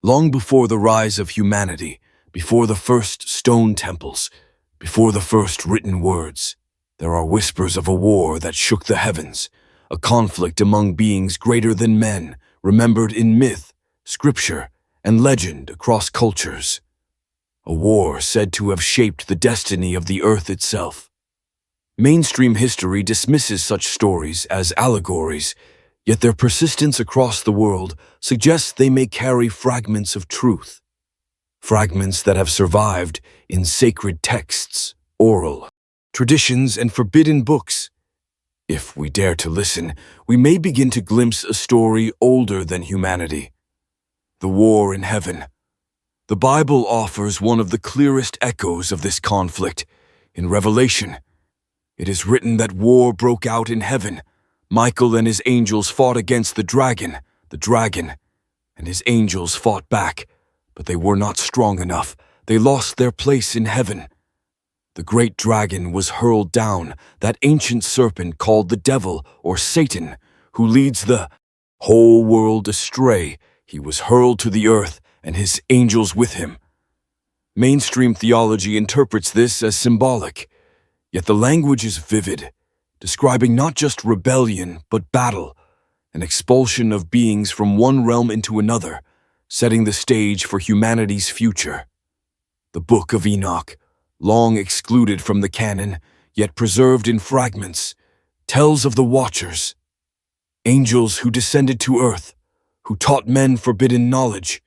Long before the rise of humanity, before the first stone temples, before the first written words, there are whispers of a war that shook the heavens, a conflict among beings greater than men, remembered in myth, scripture, and legend across cultures. A war said to have shaped the destiny of the earth itself. Mainstream history dismisses such stories as allegories, yet their persistence across the world suggests they may carry fragments of truth. Fragments that have survived in sacred texts, oral traditions, and forbidden books. If we dare to listen, we may begin to glimpse a story older than humanity. The war in heaven. The Bible offers one of the clearest echoes of this conflict. In Revelation, it is written that war broke out in heaven. Michael and his angels fought against the dragon, and his angels fought back, but they were not strong enough. They lost their place in heaven. The great dragon was hurled down, that ancient serpent called the devil or Satan, who leads the whole world astray. He was hurled to the earth, and his angels with him. Mainstream theology interprets this as symbolic, yet the language is vivid, describing not just rebellion, but battle, an expulsion of beings from one realm into another, setting the stage for humanity's future. The Book of Enoch, long excluded from the canon, yet preserved in fragments, tells of the Watchers, angels who descended to earth, who taught men forbidden knowledge,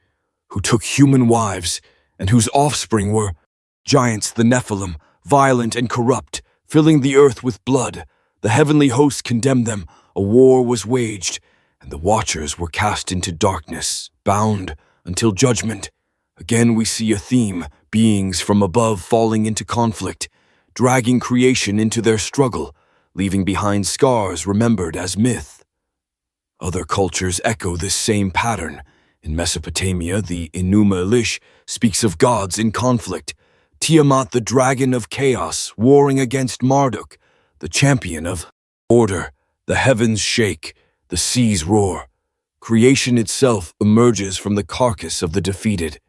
who took human wives, and whose offspring were giants, the Nephilim, violent and corrupt, filling the earth with blood. The heavenly hosts condemned them, a war was waged, and the Watchers were cast into darkness, bound until judgment. Again we see a theme, beings from above falling into conflict, dragging creation into their struggle, leaving behind scars remembered as myth. Other cultures echo this same pattern. In Mesopotamia, the Enuma Elish speaks of gods in conflict, Tiamat, the dragon of chaos, warring against Marduk, the champion of order. The heavens shake, the seas roar. Creation itself emerges from the carcass of the defeated.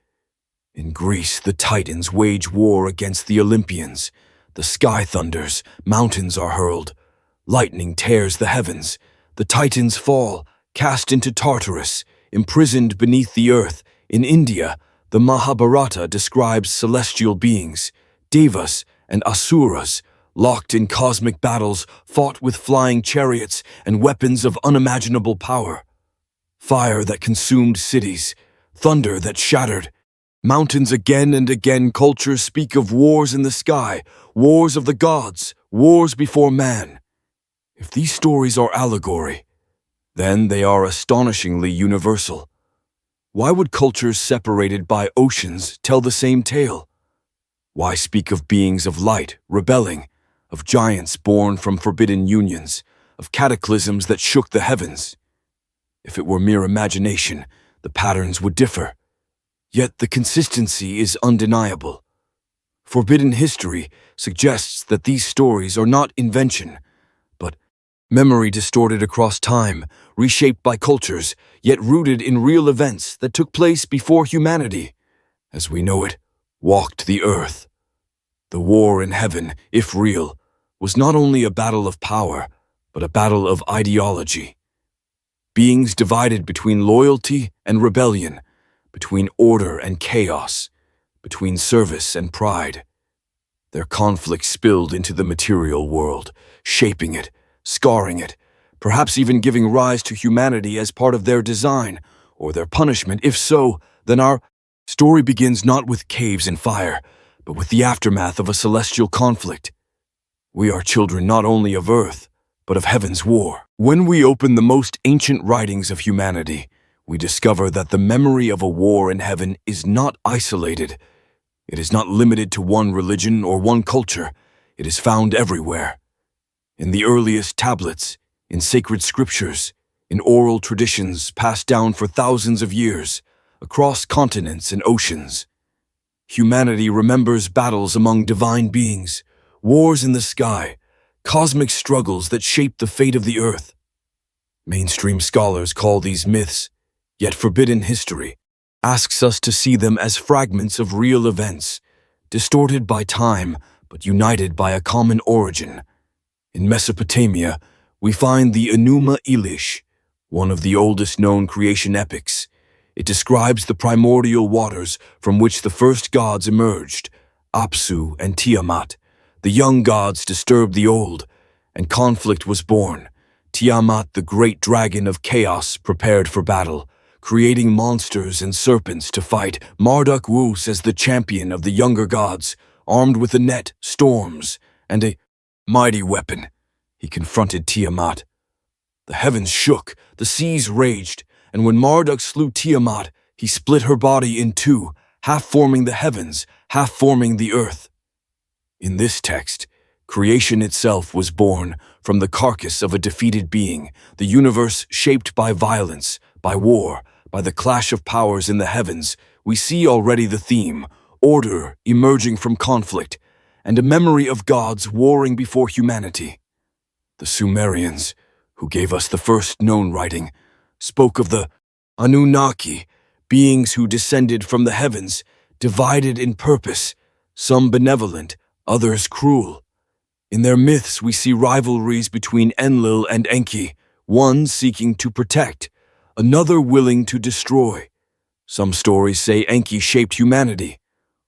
In Greece, the Titans wage war against the Olympians. The sky thunders, mountains are hurled. Lightning tears the heavens. The Titans fall, cast into Tartarus, imprisoned beneath the earth. In India, the Mahabharata describes celestial beings, devas and asuras, locked in cosmic battles, fought with flying chariots and weapons of unimaginable power. Fire that consumed cities, thunder that shattered mountains. Again and again, cultures speak of wars in the sky, wars of the gods, wars before man. If these stories are allegory, then they are astonishingly universal. Why would cultures separated by oceans tell the same tale? Why speak of beings of light rebelling, of giants born from forbidden unions, of cataclysms that shook the heavens? If it were mere imagination, the patterns would differ. Yet the consistency is undeniable. Forbidden history suggests that these stories are not invention, but memory distorted across time, reshaped by cultures, yet rooted in real events that took place before humanity, as we know it, walked the earth. The war in heaven, if real, was not only a battle of power, but a battle of ideology. Beings divided between loyalty and rebellion, between order and chaos, between service and pride. Their conflict spilled into the material world, shaping it, scarring it, perhaps even giving rise to humanity as part of their design or their punishment. If so, then our story begins not with caves and fire, but with the aftermath of a celestial conflict. We are children not only of earth, but of heaven's war. When we open the most ancient writings of humanity, we discover that the memory of a war in heaven is not isolated. It is not limited to one religion or one culture. It is found everywhere. In the earliest tablets, in sacred scriptures, in oral traditions passed down for thousands of years, across continents and oceans. Humanity remembers battles among divine beings, wars in the sky, cosmic struggles that shape the fate of the earth. Mainstream scholars call these myths, yet forbidden history. asks us to see them as fragments of real events, distorted by time but united by a common origin. In Mesopotamia, we find the Enuma Elish, one of the oldest known creation epics. It describes the primordial waters from which the first gods emerged, Apsu and Tiamat. The young gods disturbed the old, and conflict was born. Tiamat, the great dragon of chaos, prepared for battle, creating monsters and serpents to fight. Marduk Wus as the champion of the younger gods, armed with a net, storms, and a mighty weapon. He confronted Tiamat. The heavens shook, the seas raged, and when Marduk slew Tiamat, he split her body in two, half forming the heavens, half forming the earth. In this text, creation itself was born from the carcass of a defeated being, the universe shaped by violence, by war, by the clash of powers in the heavens. We see already the theme, order emerging from conflict, and a memory of gods warring before humanity. The Sumerians, who gave us the first known writing, spoke of the Anunnaki, beings who descended from the heavens, divided in purpose, some benevolent, others cruel. In their myths we see rivalries between Enlil and Enki, one seeking to protect, another willing to destroy. Some stories say Enki shaped humanity,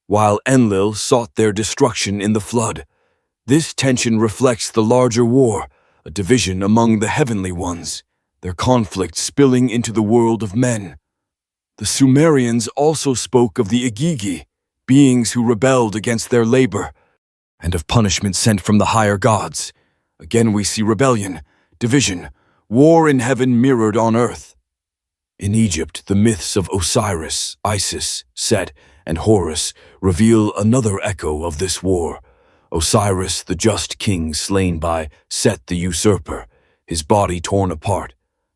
while Enlil sought their destruction in the flood. This tension reflects the larger war, a division among the heavenly ones, their conflict spilling into the world of men. The Sumerians also spoke of the Igigi, beings who rebelled against their labor, and of punishment sent from the higher gods. Again we see rebellion, division, war in heaven mirrored on earth. In Egypt, the myths of Osiris, Isis, Set, and Horus reveal another echo of this war. Osiris, the just king slain by Set the usurper, his body torn apart.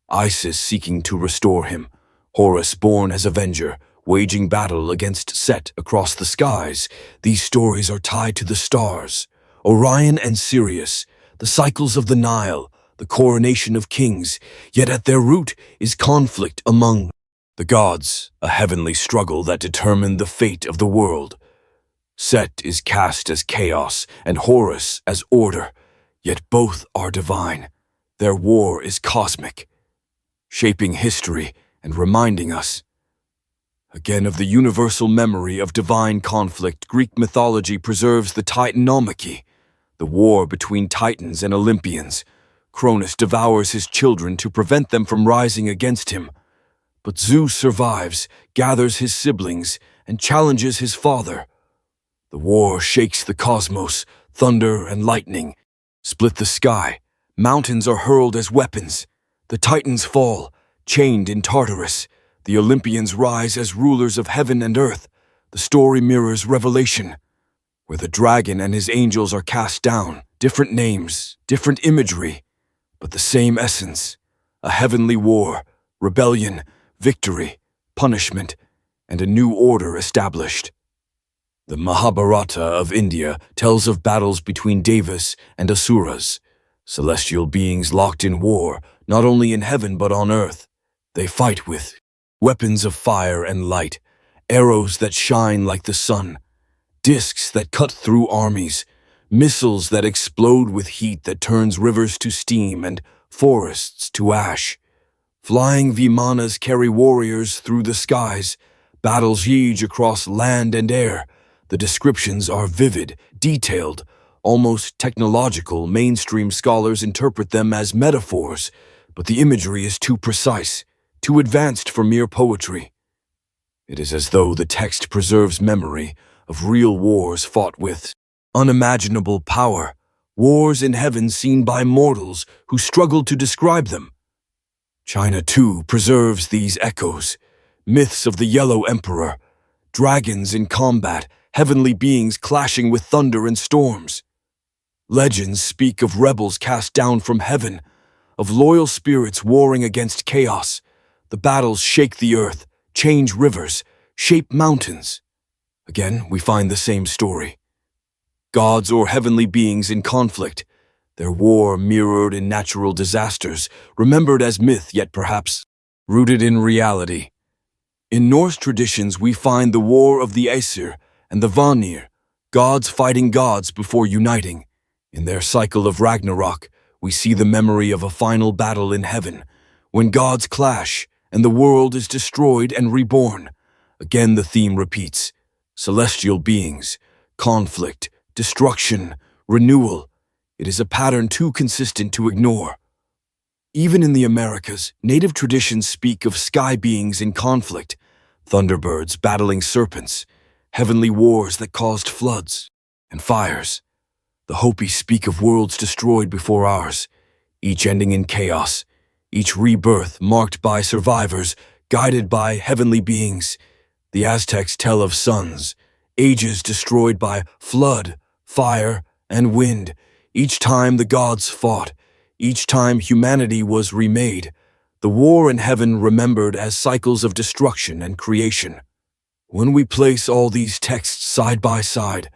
Isis seeking to restore him. Horus born as avenger, waging battle against Set across the skies. These stories are tied to the stars, Orion and Sirius, the cycles of the Nile, the coronation of kings, yet at their root is conflict among the gods, a heavenly struggle that determined the fate of the world. Set is cast as chaos and Horus as order, yet both are divine. Their war is cosmic, shaping history and reminding us again of the universal memory of divine conflict. Greek mythology preserves the Titanomachy, the war between Titans and Olympians. Cronus devours his children to prevent them from rising against him. But Zeus survives, gathers his siblings, and challenges his father. The war shakes the cosmos, thunder and lightning split the sky. Mountains are hurled as weapons. The Titans fall, chained in Tartarus. The Olympians rise as rulers of heaven and earth. The story mirrors Revelation, where the dragon and his angels are cast down. Different names, different imagery, but the same essence. A heavenly war, rebellion, victory, punishment, and a new order established. The Mahabharata of India tells of battles between Devas and Asuras, celestial beings locked in war, not only in heaven but on earth. They fight with weapons of fire and light, arrows that shine like the sun, discs that cut through armies, missiles that explode with heat that turns rivers to steam and forests to ash. Flying Vimanas carry warriors through the skies. Battles rage across land and air. The descriptions are vivid, detailed, almost technological. Mainstream scholars interpret them as metaphors, but the imagery is too precise, too advanced for mere poetry. It is as though the text preserves memory of real wars fought with unimaginable power, wars in heaven seen by mortals who struggle to describe them. China, too, preserves these echoes, myths of the Yellow Emperor, dragons in combat, heavenly beings clashing with thunder and storms. Legends speak of rebels cast down from heaven, of loyal spirits warring against chaos. The battles shake the earth, change rivers, shape mountains. Again, we find the same story. Gods or heavenly beings in conflict, their war mirrored in natural disasters, remembered as myth yet perhaps rooted in reality. In Norse traditions, we find the war of the Aesir and the Vanir, gods fighting gods before uniting. In their cycle of Ragnarok, we see the memory of a final battle in heaven, when gods clash and the world is destroyed and reborn. Again, the theme repeats: celestial beings, conflict, destruction, renewal. It is a pattern too consistent to ignore. Even in the Americas, native traditions speak of sky beings in conflict, thunderbirds battling serpents, heavenly wars that caused floods and fires. The Hopi speak of worlds destroyed before ours, each ending in chaos, each rebirth marked by survivors, guided by heavenly beings. The Aztecs tell of suns, ages destroyed by flood, fire, and wind. Each time the gods fought, each time humanity was remade, the war in heaven remembered as cycles of destruction and creation. When we place all these texts side by side,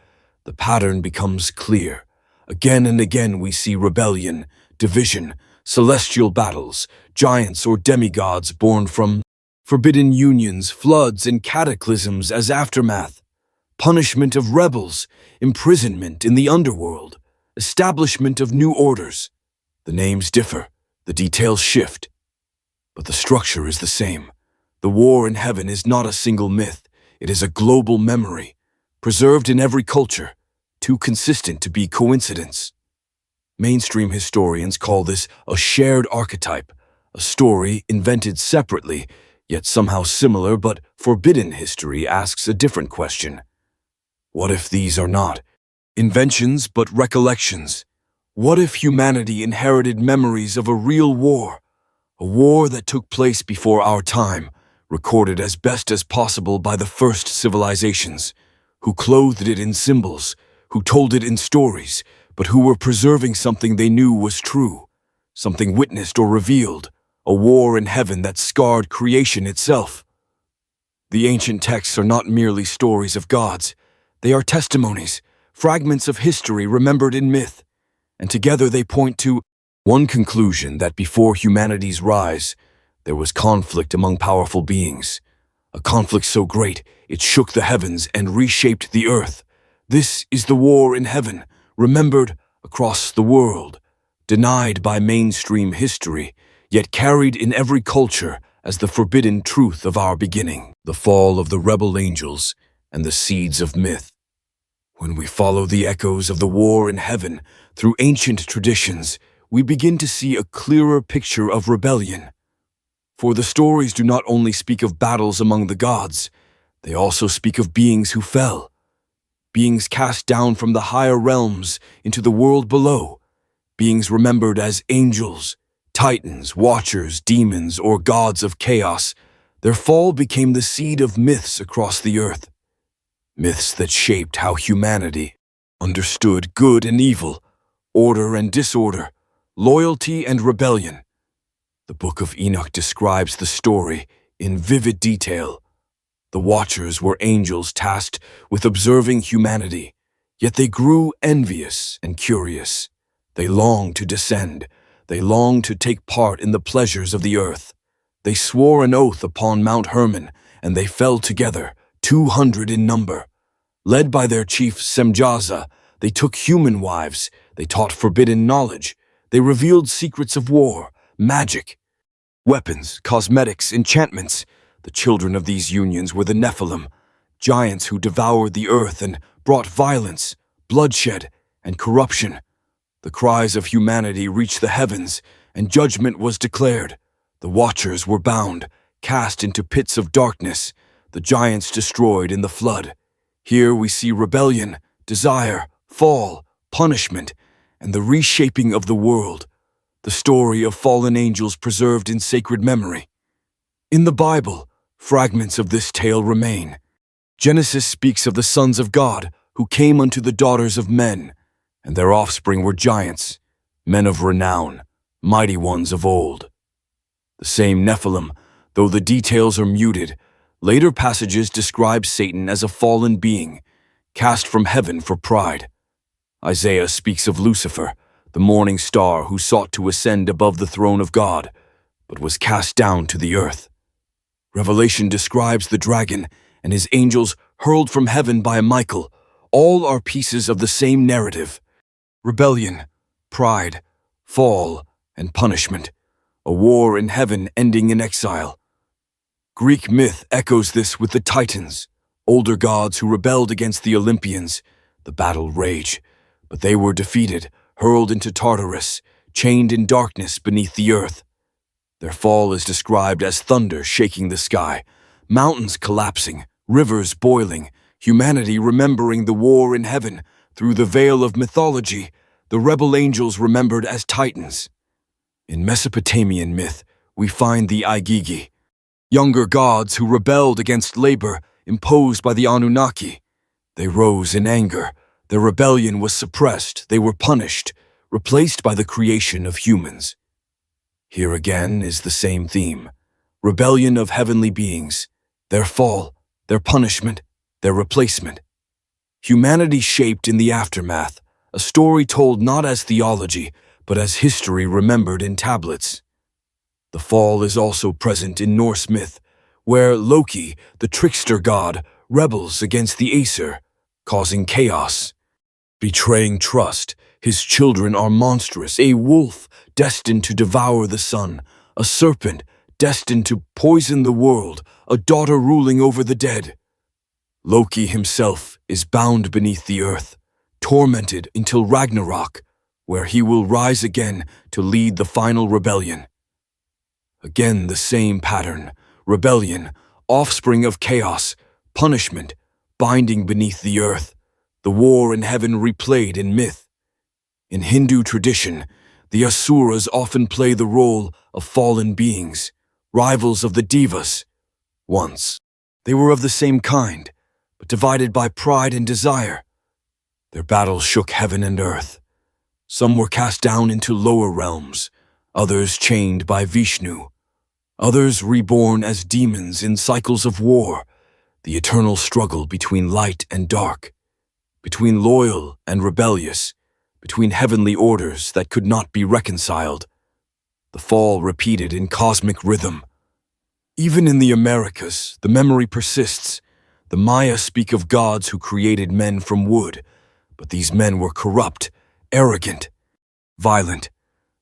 the pattern becomes clear. Again and again we see rebellion, division, celestial battles, giants or demigods born from forbidden unions, floods, and cataclysms as aftermath, punishment of rebels, imprisonment in the underworld, establishment of new orders. The names differ, the details shift, but the structure is the same. The war in heaven is not a single myth, it is a global memory, preserved in every culture, too consistent to be coincidence. Mainstream historians call this a shared archetype, a story invented separately, yet somehow similar, but forbidden history asks a different question. What if these are not inventions but recollections? What if humanity inherited memories of a real war, a war that took place before our time, recorded as best as possible by the first civilizations, who clothed it in symbols, who told it in stories, but who were preserving something they knew was true, something witnessed or revealed, a war in heaven that scarred creation itself? The ancient texts are not merely stories of gods. They are testimonies, fragments of history remembered in myth, and together they point to one conclusion: that before humanity's rise, there was conflict among powerful beings, a conflict so great it shook the heavens and reshaped the earth. This is the war in heaven, remembered across the world, denied by mainstream history, yet carried in every culture as the forbidden truth of our beginning, the fall of the rebel angels and the seeds of myth. When we follow the echoes of the war in heaven through ancient traditions, we begin to see a clearer picture of rebellion. For the stories do not only speak of battles among the gods, they also speak of beings who fell, beings cast down from the higher realms into the world below, beings remembered as angels, titans, watchers, demons, or gods of chaos. Their fall became the seed of myths across the earth, myths that shaped how humanity understood good and evil, order and disorder, loyalty and rebellion. The Book of Enoch describes the story in vivid detail. The Watchers were angels tasked with observing humanity, yet they grew envious and curious. They longed to descend. They longed to take part in the pleasures of the earth. They swore an oath upon Mount Hermon, and they fell together, 200 in number. Led by their chief Semjaza, they took human wives. They taught forbidden knowledge. They revealed secrets of war, magic, weapons, cosmetics, enchantments. The children of these unions were the Nephilim, giants who devoured the earth and brought violence, bloodshed, and corruption. The cries of humanity reached the heavens, and judgment was declared. The Watchers were bound, cast into pits of darkness, the giants destroyed in the flood. Here we see rebellion, desire, fall, punishment, and the reshaping of the world, the story of fallen angels preserved in sacred memory. In the Bible, fragments of this tale remain. Genesis speaks of the sons of God who came unto the daughters of men, and their offspring were giants, men of renown, mighty ones of old. The same Nephilim, though the details are muted, later passages describe Satan as a fallen being, cast from heaven for pride. Isaiah speaks of Lucifer, the morning star who sought to ascend above the throne of God, but was cast down to the earth. Revelation describes the dragon and his angels hurled from heaven by Michael. All are pieces of the same narrative. Rebellion, pride, fall, and punishment. A war in heaven ending in exile. Greek myth echoes this with the Titans, older gods who rebelled against the Olympians. The battle raged, but they were defeated, hurled into Tartarus, chained in darkness beneath the earth. Their fall is described as thunder shaking the sky, mountains collapsing, rivers boiling, humanity remembering the war in heaven. Through the veil of mythology, the rebel angels remembered as Titans. In Mesopotamian myth, we find the Igigi, younger gods who rebelled against labor imposed by the Anunnaki. They rose in anger. Their rebellion was suppressed. They were punished, replaced by the creation of humans. Here again is the same theme. Rebellion of heavenly beings, their fall, their punishment, their replacement. Humanity shaped in the aftermath, a story told not as theology, but as history remembered in tablets. The fall is also present in Norse myth, where Loki, the trickster god, rebels against the Aesir, causing chaos. Betraying trust, his children are monstrous, a wolf destined to devour the sun, a serpent destined to poison the world, a daughter ruling over the dead. Loki himself is bound beneath the earth, tormented until Ragnarok, where he will rise again to lead the final rebellion. Again the same pattern, rebellion, offspring of chaos, punishment, binding beneath the earth, the war in heaven replayed in myth. In Hindu tradition, the Asuras often play the role of fallen beings, rivals of the Devas. Once, they were of the same kind, but divided by pride and desire. Their battles shook heaven and earth. Some were cast down into lower realms, others chained by Vishnu, others reborn as demons in cycles of war, the eternal struggle between light and dark, between loyal and rebellious, between heavenly orders that could not be reconciled. The fall repeated in cosmic rhythm. Even in the Americas, the memory persists. The Maya speak of gods who created men from wood, but these men were corrupt, arrogant, violent.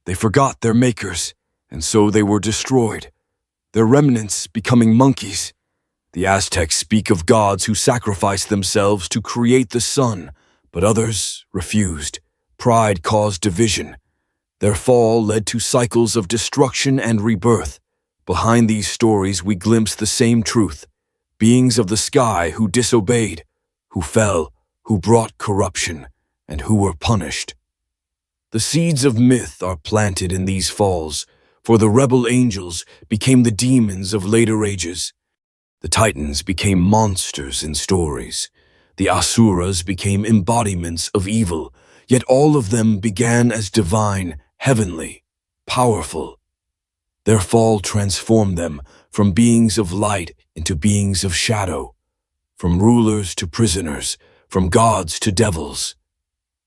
They forgot their makers, and so they were destroyed, their remnants becoming monkeys. The Aztecs speak of gods who sacrificed themselves to create the sun, but others refused. Pride caused division. Their fall led to cycles of destruction and rebirth. Behind these stories we glimpse the same truth. Beings of the sky who disobeyed, who fell, who brought corruption, and who were punished. The seeds of myth are planted in these falls, for the rebel angels became the demons of later ages. The Titans became monsters in stories. The Asuras became embodiments of evil, yet all of them began as divine, heavenly, powerful. Their fall transformed them from beings of light into beings of shadow, from rulers to prisoners, from gods to devils.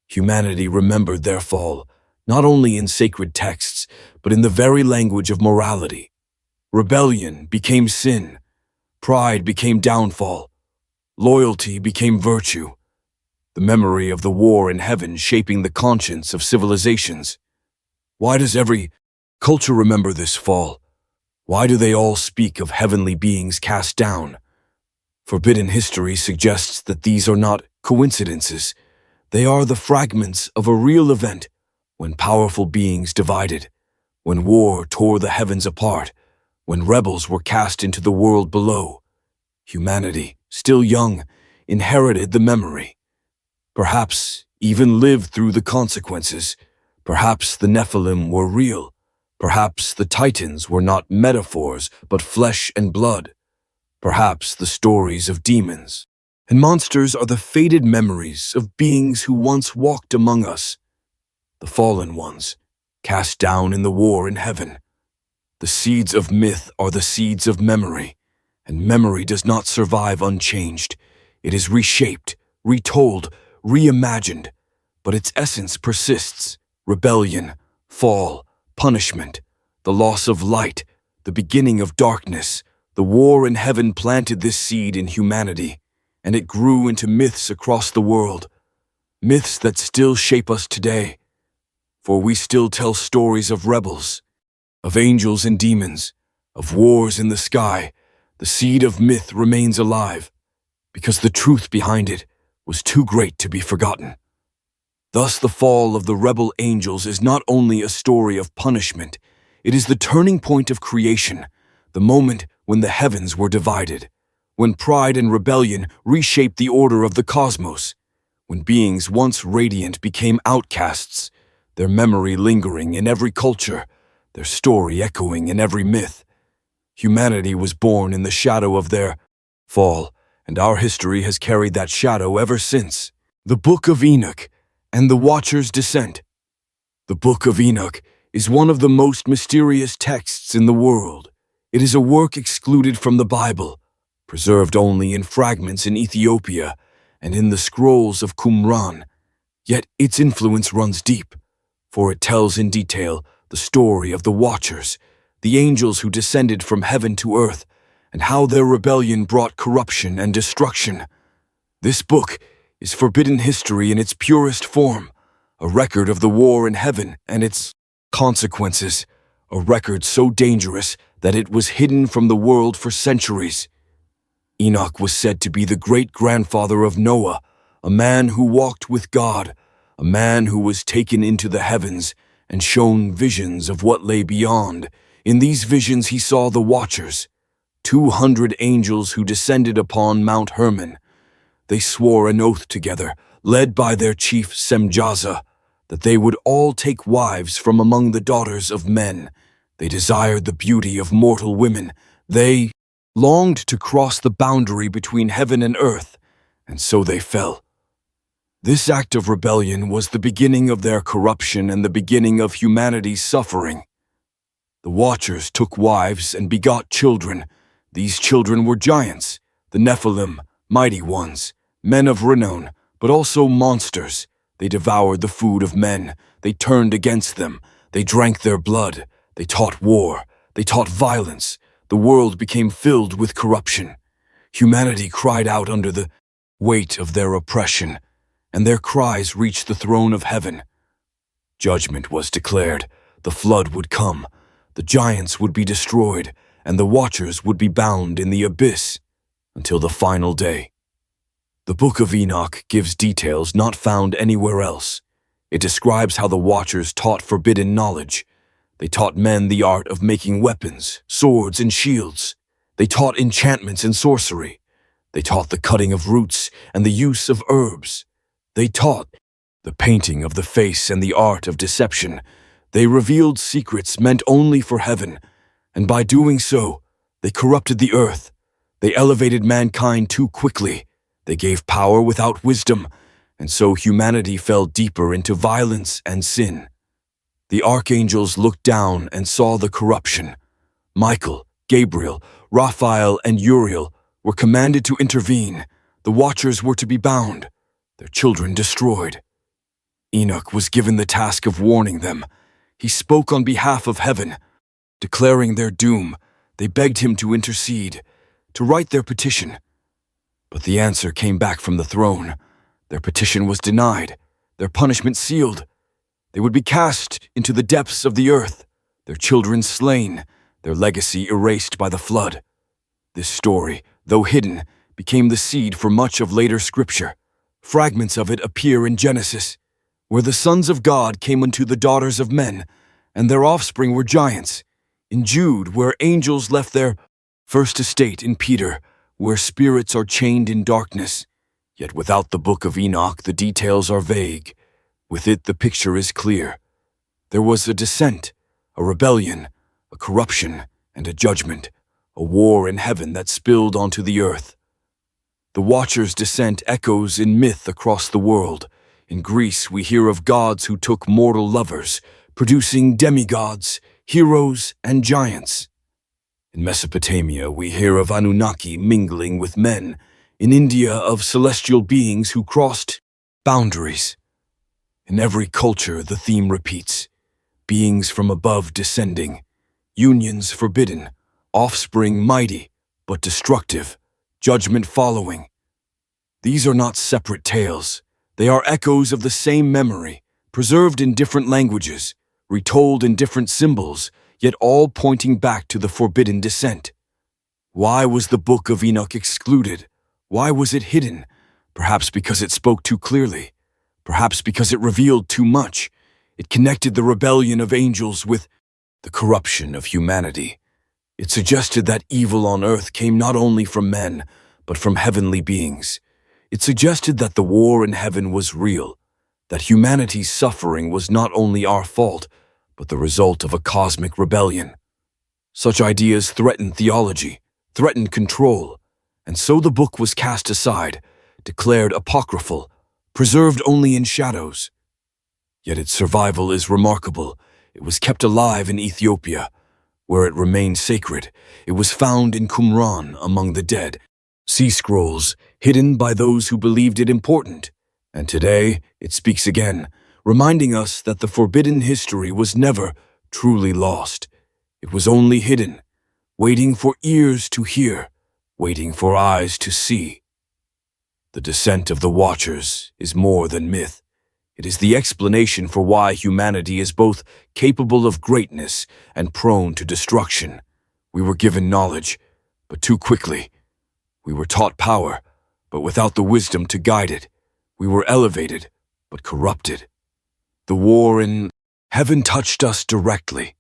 Humanity remembered their fall, not only in sacred texts, but in the very language of morality. Rebellion became sin, pride became downfall, loyalty became virtue. The memory of the war in heaven shaping the conscience of civilizations. Why does every culture remember this fall? Why do they all speak of heavenly beings cast down? Forbidden history suggests that these are not coincidences. They are the fragments of a real event, when powerful beings divided, when war tore the heavens apart, when rebels were cast into the world below. Humanity, still young, inherited the memory. Perhaps even lived through the consequences. Perhaps the Nephilim were real. Perhaps the Titans were not metaphors, but flesh and blood. Perhaps the stories of demons and monsters are the faded memories of beings who once walked among us. The fallen ones, cast down in the war in heaven. The seeds of myth are the seeds of memory, and memory does not survive unchanged. It is reshaped, retold, reimagined, but its essence persists. Rebellion, fall, punishment, the loss of light, the beginning of darkness, The war in heaven planted this seed in humanity, and it grew into myths across the world, myths that still shape us today, for we still tell stories of rebels, of angels and demons, of wars in the sky. The seed of myth remains alive, because the truth behind it was too great to be forgotten. Thus, the fall of the rebel angels is not only a story of punishment, it is the turning point of creation, the moment when the heavens were divided, when pride and rebellion reshaped the order of the cosmos, when beings once radiant became outcasts, their memory lingering in every culture, their story echoing in every myth. Humanity was born in the shadow of their fall, and our history has carried that shadow ever since. The Book of Enoch and the Watcher's Descent. The Book of Enoch is one of the most mysterious texts in the world. It is a work excluded from the Bible, preserved only in fragments in Ethiopia and in the scrolls of Qumran. Yet its influence runs deep, for it tells in detail the story of the Watchers, the angels who descended from heaven to earth, and how their rebellion brought corruption and destruction. This book is forbidden history in its purest form, a record of the war in heaven and its consequences, a record so dangerous that it was hidden from the world for centuries. Enoch was said to be the great-grandfather of Noah, a man who walked with God, a man who was taken into the heavens and shown visions of what lay beyond. In these visions he saw the Watchers, 200 angels who descended upon Mount Hermon. They swore an oath together, led by their chief Semjaza, that they would all take wives from among the daughters of men. They desired the beauty of mortal women. They longed to cross the boundary between heaven and earth, and so they fell. This act of rebellion was the beginning of their corruption and the beginning of humanity's suffering. The Watchers took wives and begot children. These children were giants, the Nephilim, mighty ones, men of renown, but also monsters. They devoured the food of men. They turned against them. They drank their blood. They taught war. They taught violence. The world became filled with corruption. Humanity cried out under the weight of their oppression, and their cries reached the throne of heaven. Judgment was declared. The flood would come. The giants would be destroyed, and the Watchers would be bound in the abyss until the final day. The Book of Enoch gives details not found anywhere else. It describes how the Watchers taught forbidden knowledge. They taught men the art of making weapons, swords, and shields. They taught enchantments and sorcery. They taught the cutting of roots and the use of herbs. They taught the painting of the face and the art of deception. They revealed secrets meant only for heaven, and by doing so, they corrupted the earth. They elevated mankind too quickly. They gave power without wisdom, and so humanity fell deeper into violence and sin. The archangels looked down and saw the corruption. Michael, Gabriel, Raphael, and Uriel were commanded to intervene. The Watchers were to be bound, their children destroyed. Enoch was given the task of warning them. He spoke on behalf of heaven, declaring their doom. They begged him to intercede, to write their petition. But the answer came back from the throne. Their petition was denied, their punishment sealed. They would be cast into the depths of the earth, their children slain, their legacy erased by the flood. This story, though hidden, became the seed for much of later scripture. Fragments of it appear in Genesis, where the sons of God came unto the daughters of men, and their offspring were giants. In Jude, where angels left their first estate. In Peter, where spirits are chained in darkness. Yet without the Book of Enoch, the details are vague. With it, the picture is clear. There was a descent, a rebellion, a corruption, and a judgment, a war in heaven that spilled onto the earth. The Watcher's descent echoes in myth across the world. In Greece, we hear of gods who took mortal lovers, producing demigods, heroes, and giants. In Mesopotamia, we hear of Anunnaki mingling with men. In India, of celestial beings who crossed boundaries. In every culture, the theme repeats. Beings from above descending, unions forbidden, offspring mighty, but destructive, judgment following. These are not separate tales. They are echoes of the same memory, preserved in different languages, retold in different symbols, yet all pointing back to the forbidden descent. Why was the Book of Enoch excluded? Why was it hidden? Perhaps because it spoke too clearly. Perhaps because it revealed too much. It connected the rebellion of angels with the corruption of humanity. It suggested that evil on earth came not only from men, but from heavenly beings. It suggested that the war in heaven was real, that humanity's suffering was not only our fault, but the result of a cosmic rebellion. Such ideas threatened theology, threatened control, and so the book was cast aside, declared apocryphal, preserved only in shadows. Yet its survival is remarkable. It was kept alive in Ethiopia, where it remained sacred. It was found in Qumran among the dead, sea scrolls hidden by those who believed it important. And today it speaks again, reminding us that the forbidden history was never truly lost. It was only hidden, waiting for ears to hear, waiting for eyes to see. The descent of the Watchers is more than myth. It is the explanation for why humanity is both capable of greatness and prone to destruction. We were given knowledge, but too quickly. We were taught power, but without the wisdom to guide it. We were elevated, but corrupted. The war in heaven touched us directly.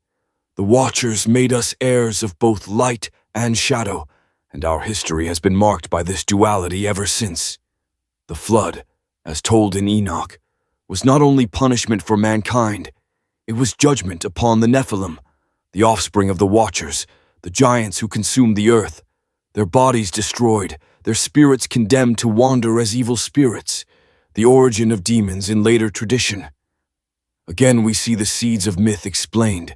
The Watchers made us heirs of both light and shadow, and our history has been marked by this duality ever since. The flood, as told in Enoch, was not only punishment for mankind, it was judgment upon the Nephilim, the offspring of the Watchers, the giants who consumed the earth, their bodies destroyed, their spirits condemned to wander as evil spirits, the origin of demons in later tradition. Again we see the seeds of myth explained.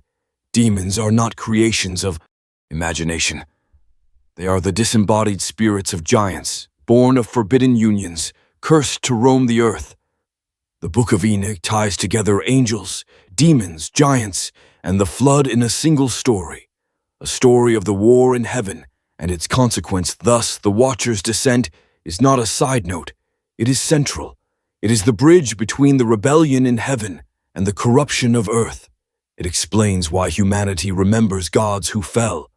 Demons are not creations of imagination. They are the disembodied spirits of giants, born of forbidden unions, cursed to roam the earth. The Book of Enoch ties together angels, demons, giants, and the flood in a single story, a story of the war in heaven and its consequence. Thus, the Watcher's descent is not a side note, it is central. It is the bridge between the rebellion in heaven and the corruption of earth. It explains why humanity remembers gods who fell,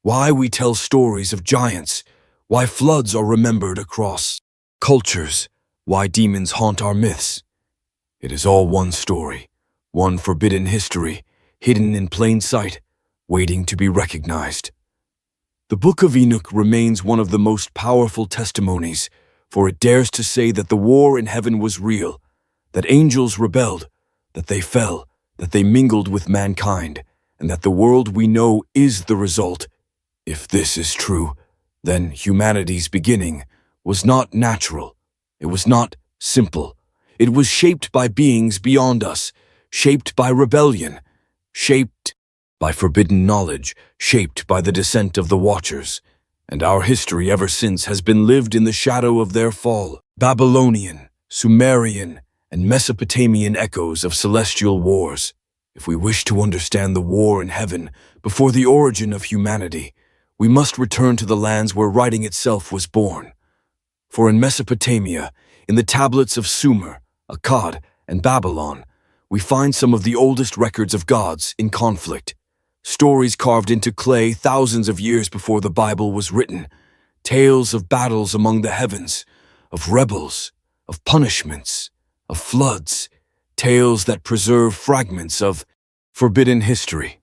why we tell stories of giants, why floods are remembered across cultures, why demons haunt our myths. It is all one story, one forbidden history, hidden in plain sight, waiting to be recognized. The Book of Enoch remains one of the most powerful testimonies, for it dares to say that the war in heaven was real, that angels rebelled, that they fell, that they mingled with mankind, and that the world we know is the result. If this is true, then humanity's beginning was not natural. It was not simple. It was shaped by beings beyond us, shaped by rebellion, shaped by forbidden knowledge, shaped by the descent of the Watchers. And our history ever since has been lived in the shadow of their fall. Babylonian, Sumerian, and Mesopotamian echoes of celestial wars. If we wish to understand the war in heaven before the origin of humanity, we must return to the lands where writing itself was born. For in Mesopotamia, in the tablets of Sumer, Akkad, and Babylon, we find some of the oldest records of gods in conflict. Stories carved into clay thousands of years before the Bible was written, tales of battles among the heavens, of rebels, of punishments, of floods, tales that preserve fragments of forbidden history.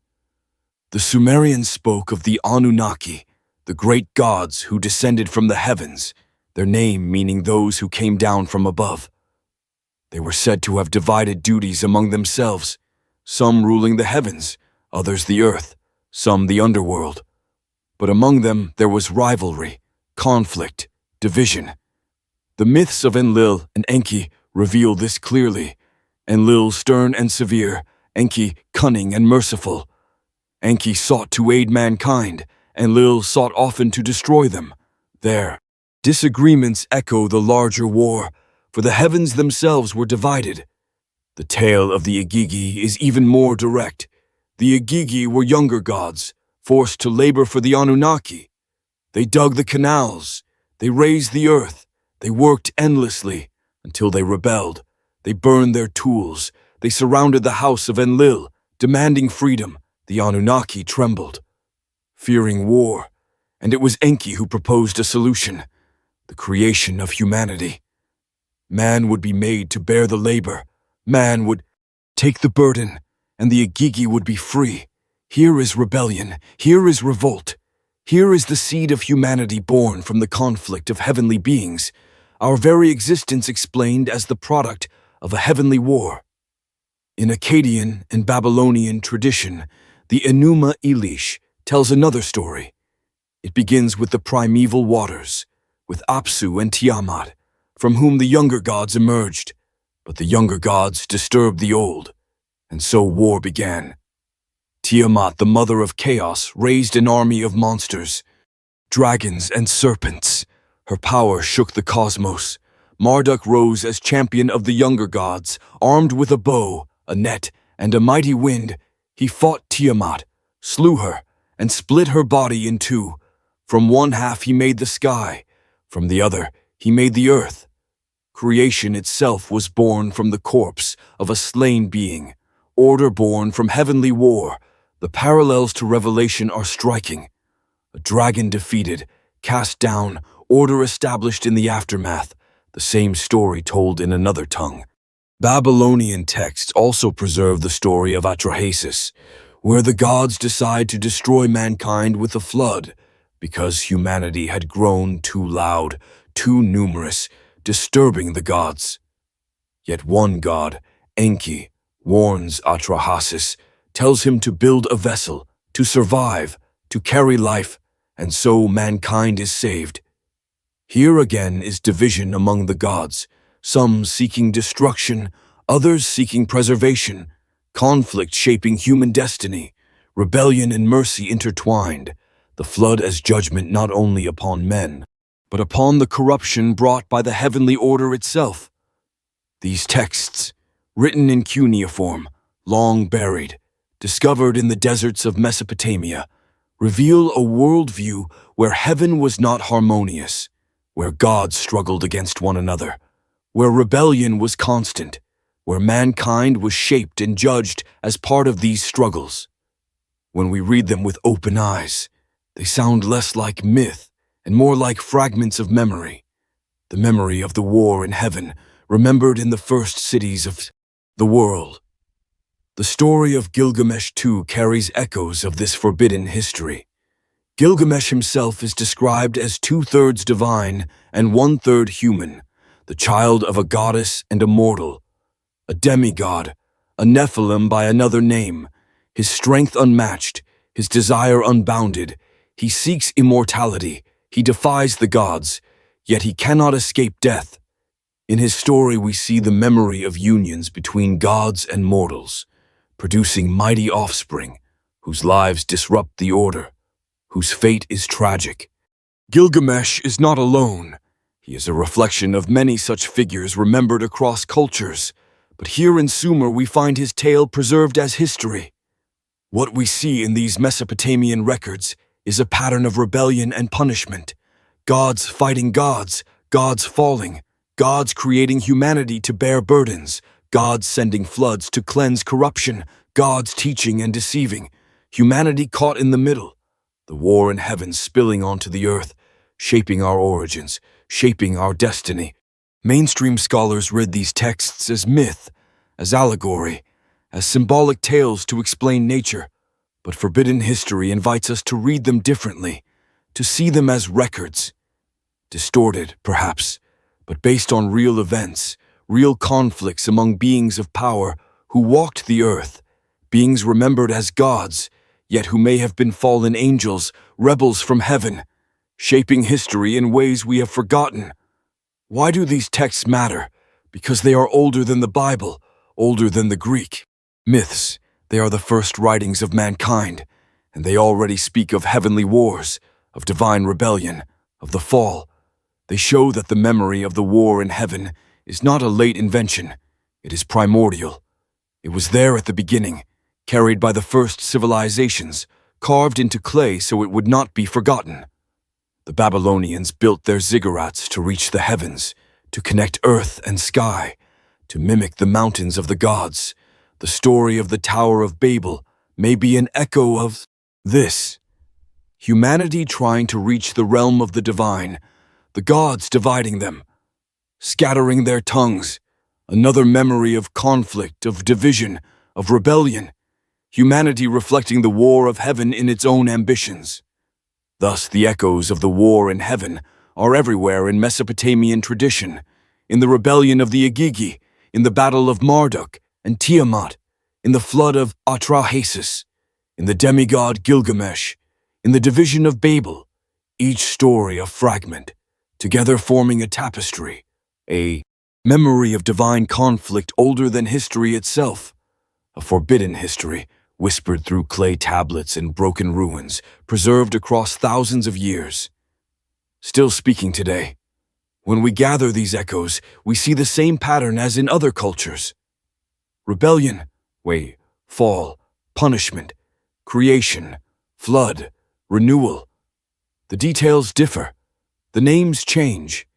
The Sumerians spoke of the Anunnaki, the great gods who descended from the heavens, their name meaning those who came down from above. They were said to have divided duties among themselves, some ruling the heavens, others the earth, some the underworld. But among them there was rivalry, conflict, division. The myths of Enlil and Enki reveal this clearly. Enlil stern and severe, Enki cunning and merciful. Enki sought to aid mankind, Enlil sought often to destroy them. Their disagreements echo the larger war, for the heavens themselves were divided. The tale of the Igigi is even more direct. The Igigi were younger gods, forced to labor for the Anunnaki. They dug the canals. They raised the earth. They worked endlessly until they rebelled. They burned their tools. They surrounded the house of Enlil, demanding freedom. The Anunnaki trembled, fearing war, and it was Enki who proposed a solution: the creation of humanity. Man would be made to bear the labor. Man would take the burden, and the Igigi would be free. Here is rebellion. Here is revolt. Here is the seed of humanity born from the conflict of heavenly beings, our very existence explained as the product of a heavenly war. In Akkadian and Babylonian tradition, the Enuma Elish tells another story. It begins with the primeval waters, with Apsu and Tiamat, from whom the younger gods emerged. But the younger gods disturbed the old, and so war began. Tiamat, the mother of chaos, raised an army of monsters, dragons and serpents. Her power shook the cosmos. Marduk rose as champion of the younger gods, armed with a bow, a net, and a mighty wind. He fought Tiamat, slew her, and split her body in two. From one half he made the sky, from the other he made the earth. Creation itself was born from the corpse of a slain being, order born from heavenly war. The parallels to Revelation are striking. A dragon defeated, cast down, order established in the aftermath, the same story told in another tongue. Babylonian texts also preserve the story of Atrahasis, where the gods decide to destroy mankind with a flood because humanity had grown too loud, too numerous, disturbing the gods. Yet one god, Enki, warns Atrahasis, tells him to build a vessel, to survive, to carry life, and so mankind is saved. Here again is division among the gods, some seeking destruction, others seeking preservation, conflict shaping human destiny, rebellion and mercy intertwined, the flood as judgment not only upon men, but upon the corruption brought by the heavenly order itself. These texts, written in cuneiform, long buried, discovered in the deserts of Mesopotamia, reveal a worldview where heaven was not harmonious, where gods struggled against one another, where rebellion was constant, where mankind was shaped and judged as part of these struggles. When we read them with open eyes, they sound less like myth and more like fragments of memory, the memory of the war in heaven, remembered in the first cities of the world. The story of Gilgamesh too carries echoes of this forbidden history. Gilgamesh himself is described as 2/3 divine and 1/3 human, the child of a goddess and a mortal, a demigod, a Nephilim by another name, his strength unmatched, his desire unbounded. He seeks immortality, he defies the gods, yet he cannot escape death. In his story we see the memory of unions between gods and mortals, producing mighty offspring, whose lives disrupt the order, whose fate is tragic. Gilgamesh is not alone. He is a reflection of many such figures remembered across cultures, but here in Sumer we find his tale preserved as history. What we see in these Mesopotamian records is a pattern of rebellion and punishment, gods fighting gods, gods falling, gods creating humanity to bear burdens, gods sending floods to cleanse corruption, gods teaching and deceiving, humanity caught in the middle, the war in heaven spilling onto the earth, shaping our origins, shaping our destiny. Mainstream scholars read these texts as myth, as allegory, as symbolic tales to explain nature, but forbidden history invites us to read them differently, to see them as records, distorted, perhaps, but based on real events, real conflicts among beings of power who walked the earth, beings remembered as gods, yet who may have been fallen angels, rebels from heaven, shaping history in ways we have forgotten. Why do these texts matter? Because they are older than the Bible, older than the Greek. Myths, they are the first writings of mankind, and they already speak of heavenly wars, of divine rebellion, of the fall. They show that the memory of the war in heaven is not a late invention, it is primordial. It was there at the beginning, carried by the first civilizations, carved into clay so it would not be forgotten. The Babylonians built their ziggurats to reach the heavens, to connect earth and sky, to mimic the mountains of the gods. The story of the Tower of Babel may be an echo of this. Humanity trying to reach the realm of the divine, the gods dividing them, scattering their tongues, another memory of conflict, of division, of rebellion, humanity reflecting the war of heaven in its own ambitions. Thus, the echoes of the war in heaven are everywhere in Mesopotamian tradition, in the rebellion of the Agigi, in the battle of Marduk and Tiamat, in the flood of Atrahasis, in the demigod Gilgamesh, in the division of Babel, each story a fragment, together forming a tapestry, a memory of divine conflict older than history itself, a forbidden history whispered through clay tablets and broken ruins, preserved across thousands of years. Still speaking today, when we gather these echoes, we see the same pattern as in other cultures. Rebellion, fall, punishment, creation, flood, renewal. The details differ, the names change,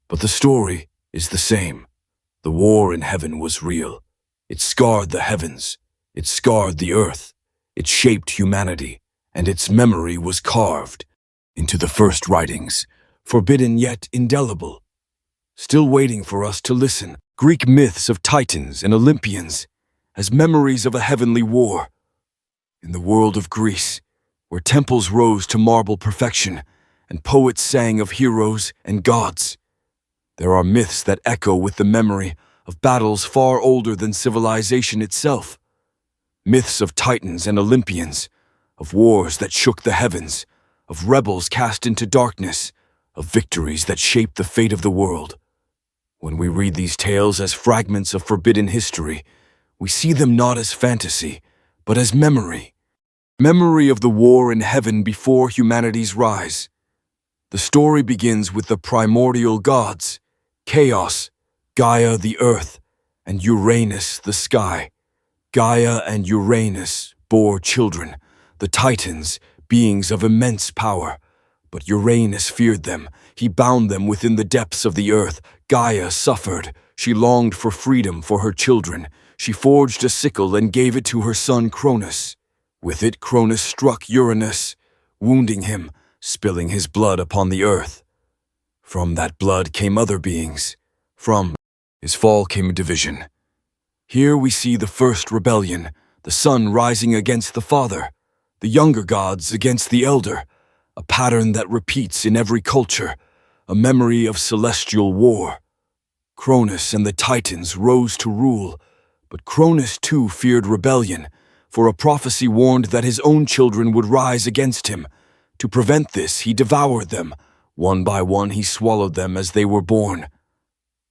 but the story is the same. The war in heaven was real. It scarred the heavens. It scarred the earth. It shaped humanity, and its memory was carved into the first writings, forbidden yet indelible. Still waiting for us to listen, Greek myths of Titans and Olympians as memories of a heavenly war. In the world of Greece, where temples rose to marble perfection and poets sang of heroes and gods, there are myths that echo with the memory of battles far older than civilization itself. Myths of Titans and Olympians, of wars that shook the heavens, of rebels cast into darkness, of victories that shaped the fate of the world. When we read these tales as fragments of forbidden history, we see them not as fantasy, but as memory. Memory of the war in heaven before humanity's rise. The story begins with the primordial gods, Chaos, Gaia the earth, and Uranus the sky. Gaia and Uranus bore children, the Titans, beings of immense power. But Uranus feared them. He bound them within the depths of the earth. Gaia suffered. She longed for freedom for her children. She forged a sickle and gave it to her son Cronus. With it, Cronus struck Uranus, wounding him, spilling his blood upon the earth. From that blood came other beings. From his fall came division. Here we see the first rebellion, the son rising against the father, the younger gods against the elder, a pattern that repeats in every culture, a memory of celestial war. Cronus and the Titans rose to rule, but Cronus too feared rebellion, for a prophecy warned that his own children would rise against him. To prevent this, he devoured them. One by one he swallowed them as they were born.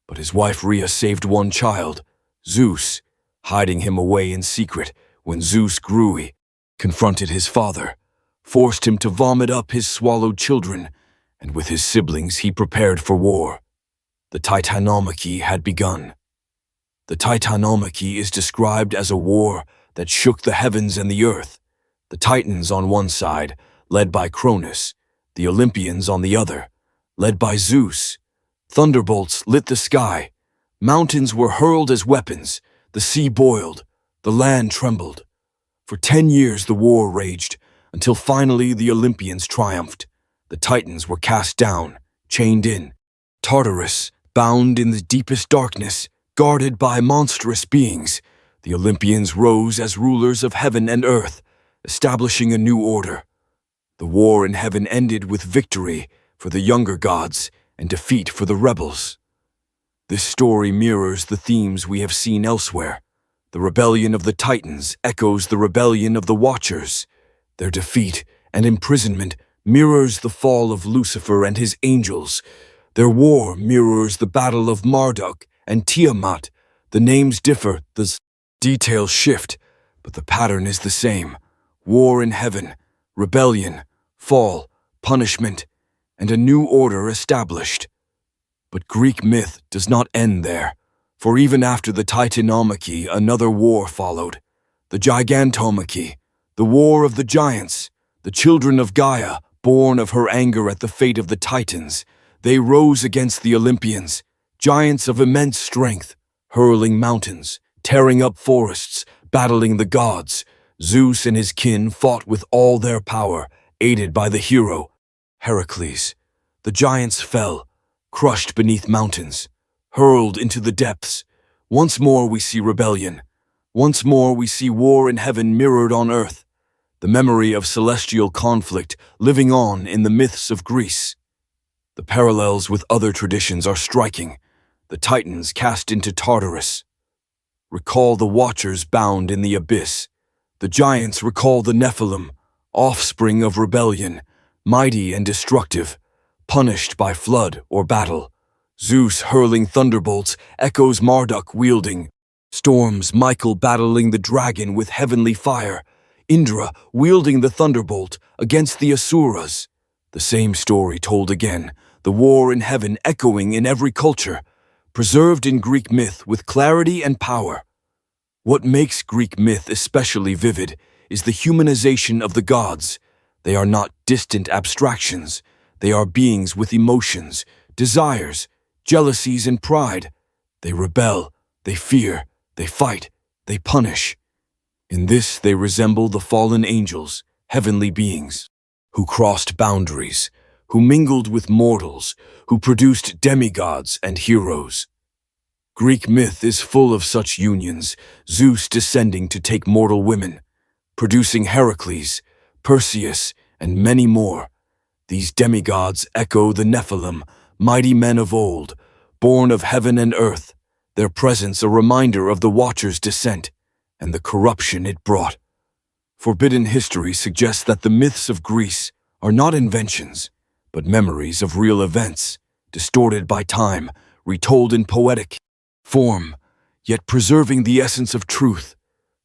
But his wife Rhea saved one child, Zeus, hiding him away in secret. When Zeus grew, he confronted his father, forced him to vomit up his swallowed children, and with his siblings he prepared for war. The Titanomachy had begun. The Titanomachy is described as a war that shook the heavens and the earth. The Titans on one side, led by Cronus, the Olympians on the other, led by Zeus. Thunderbolts lit the sky. Mountains were hurled as weapons. The sea boiled. The land trembled. For 10 years the war raged, until finally the Olympians triumphed. The Titans were cast down, chained in. Tartarus, bound in the deepest darkness, guarded by monstrous beings. The Olympians rose as rulers of heaven and earth, establishing a new order. The war in heaven ended with victory for the younger gods and defeat for the rebels. This story mirrors the themes we have seen elsewhere. The rebellion of the Titans echoes the rebellion of the Watchers. Their defeat and imprisonment mirrors the fall of Lucifer and his angels. Their war mirrors the battle of Marduk and Tiamat. The names differ, the details shift, but the pattern is the same. War in heaven, rebellion, fall, punishment, and a new order established. But Greek myth does not end there, for even after the Titanomachy, another war followed. The Gigantomachy, the war of the giants, the children of Gaia, born of her anger at the fate of the Titans. They rose against the Olympians, giants of immense strength, hurling mountains, tearing up forests, battling the gods. Zeus and his kin fought with all their power, aided by the hero, Heracles. The giants fell, crushed beneath mountains, hurled into the depths. Once more we see rebellion. Once more we see war in heaven mirrored on earth. The memory of celestial conflict living on in the myths of Greece. The parallels with other traditions are striking. The Titans cast into Tartarus. Recall the Watchers bound in the abyss. The giants recall the Nephilim, offspring of rebellion, mighty and destructive, punished by flood or battle. Zeus hurling thunderbolts, echoes Marduk wielding storms, Michael battling the dragon with heavenly fire, Indra wielding the thunderbolt against the Asuras. The same story told again, the war in heaven echoing in every culture, preserved in Greek myth with clarity and power. What makes Greek myth especially vivid is the humanization of the gods. They are not distant abstractions. They are beings with emotions, desires, jealousies, and pride. They rebel, they fear, they fight, they punish. In this they resemble the fallen angels, heavenly beings, who crossed boundaries, who mingled with mortals, who produced demigods and heroes. Greek myth is full of such unions, Zeus descending to take mortal women, producing Heracles, Perseus, and many more. These demigods echo the Nephilim, mighty men of old, born of heaven and earth, their presence a reminder of the Watchers' descent and the corruption it brought. Forbidden history suggests that the myths of Greece are not inventions, but memories of real events, distorted by time, retold in poetic form, yet preserving the essence of truth,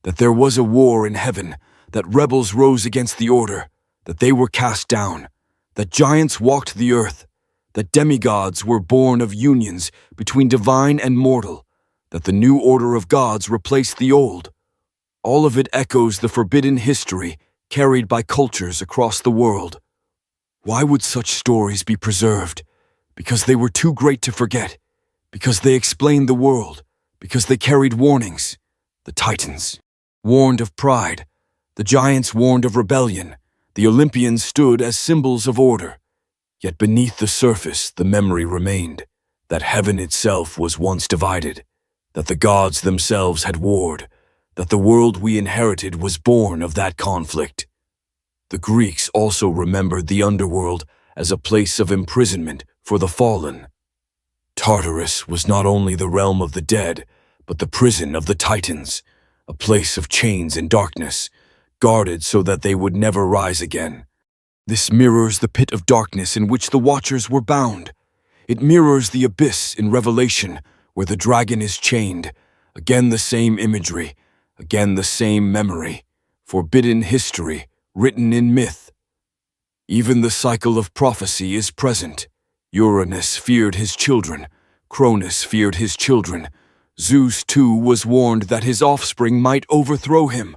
that there was a war in heaven, that rebels rose against the order, that they were cast down, that giants walked the earth, that demigods were born of unions between divine and mortal, that the new order of gods replaced the old. All of it echoes the forbidden history carried by cultures across the world. Why would such stories be preserved? Because they were too great to forget, because they explained the world, because they carried warnings. The Titans warned of pride, the giants warned of rebellion, the Olympians stood as symbols of order. Yet beneath the surface the memory remained, that heaven itself was once divided, that the gods themselves had warred, that the world we inherited was born of that conflict. The Greeks also remembered the underworld as a place of imprisonment for the fallen. Tartarus was not only the realm of the dead, but the prison of the Titans, a place of chains and darkness, guarded so that they would never rise again. This mirrors the pit of darkness in which the Watchers were bound. It mirrors the abyss in Revelation, where the dragon is chained. Again the same imagery, again the same memory, forbidden history, written in myth. Even the cycle of prophecy is present. Uranus feared his children, Cronus feared his children. Zeus too was warned that his offspring might overthrow him.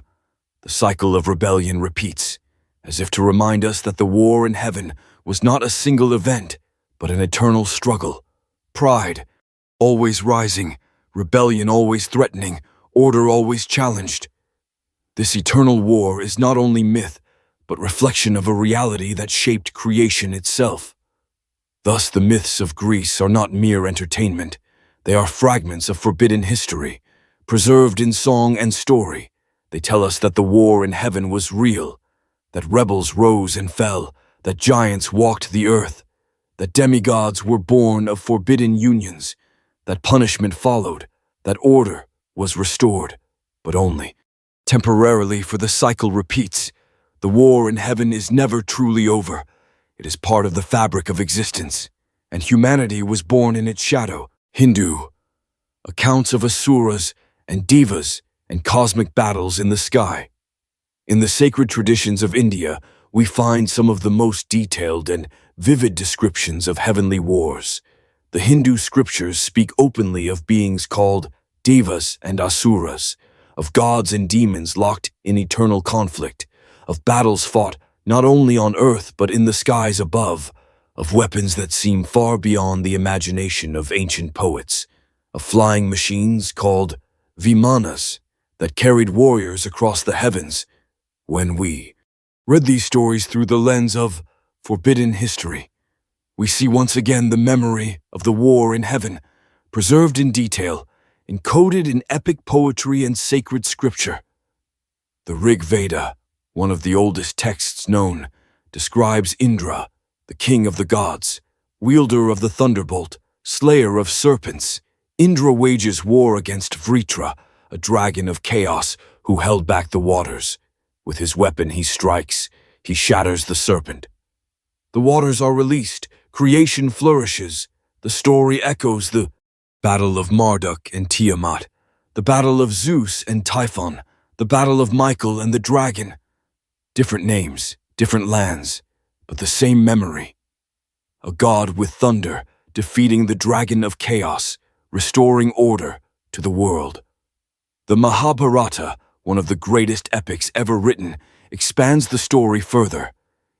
The cycle of rebellion repeats, as if to remind us that the war in heaven was not a single event, but an eternal struggle. Pride, always rising, rebellion always threatening, order always challenged. This eternal war is not only myth, but reflection of a reality that shaped creation itself. Thus the myths of Greece are not mere entertainment. They are fragments of forbidden history, preserved in song and story. They tell us that the war in heaven was real, that rebels rose and fell, that giants walked the earth, that demigods were born of forbidden unions, that punishment followed, that order was restored, but only temporarily, for the cycle repeats. The war in heaven is never truly over. It is part of the fabric of existence, and humanity was born in its shadow. Hindu accounts of asuras and devas and cosmic battles in the sky. In the sacred traditions of India, we find some of the most detailed and vivid descriptions of heavenly wars. The Hindu scriptures speak openly of beings called devas and asuras, of gods and demons locked in eternal conflict, of battles fought not only on earth but in the skies above, of weapons that seem far beyond the imagination of ancient poets, of flying machines called vimanas that carried warriors across the heavens. When we read these stories through the lens of forbidden history, we see once again the memory of the war in heaven, preserved in detail, encoded in epic poetry and sacred scripture. The Rig Veda, one of the oldest texts known, describes Indra, the king of the gods, wielder of the thunderbolt, slayer of serpents. Indra wages war against Vritra, a dragon of chaos who held back the waters. With his weapon he strikes, he shatters the serpent. The waters are released, creation flourishes. The story echoes the battle of Marduk and Tiamat, the battle of Zeus and Typhon, the battle of Michael and the dragon. Different names, different lands, but the same memory. A god with thunder defeating the dragon of chaos, restoring order to the world. The Mahabharata, one of the greatest epics ever written, expands the story further.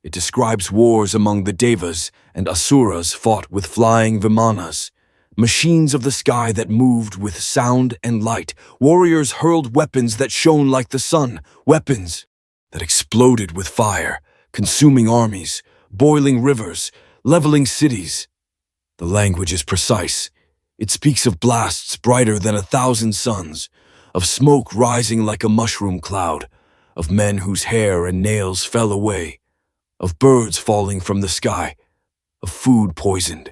It describes wars among the Devas and Asuras fought with flying vimanas, machines of the sky that moved with sound and light. Warriors hurled weapons that shone like the sun, weapons that exploded with fire, consuming armies, boiling rivers, leveling cities. The language is precise. It speaks of blasts brighter than 1,000 suns, of smoke rising like a mushroom cloud, of men whose hair and nails fell away, of birds falling from the sky, of food poisoned.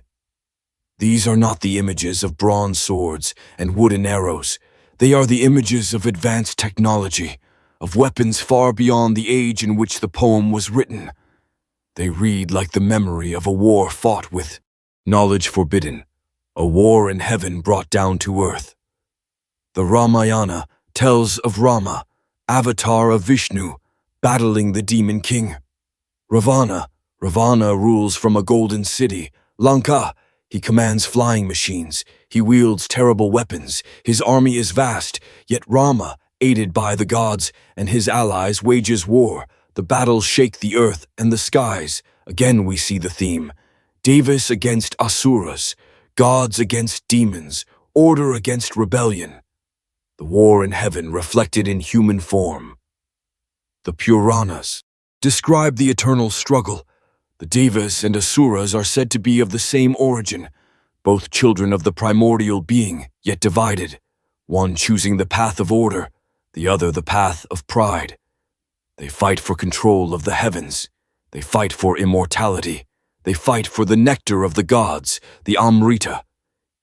These are not the images of bronze swords and wooden arrows. They are the images of advanced technology, of weapons far beyond the age in which the poem was written. They read like the memory of a war fought with knowledge forbidden, a war in heaven brought down to earth. The Ramayana tells of Rama, avatar of Vishnu, battling the demon king. Ravana rules from a golden city. Lanka, he commands flying machines. He wields terrible weapons. His army is vast, yet Rama, aided by the gods and his allies, wages war. The battles shake the earth and the skies. Again we see the theme. Devas against Asuras, gods against demons, order against rebellion. The war in heaven reflected in human form. The Puranas describe the eternal struggle. The Devas and Asuras are said to be of the same origin, both children of the primordial being, yet divided, one choosing the path of order, the other the path of pride. They fight for control of the heavens. They fight for immortality. They fight for the nectar of the gods, the Amrita.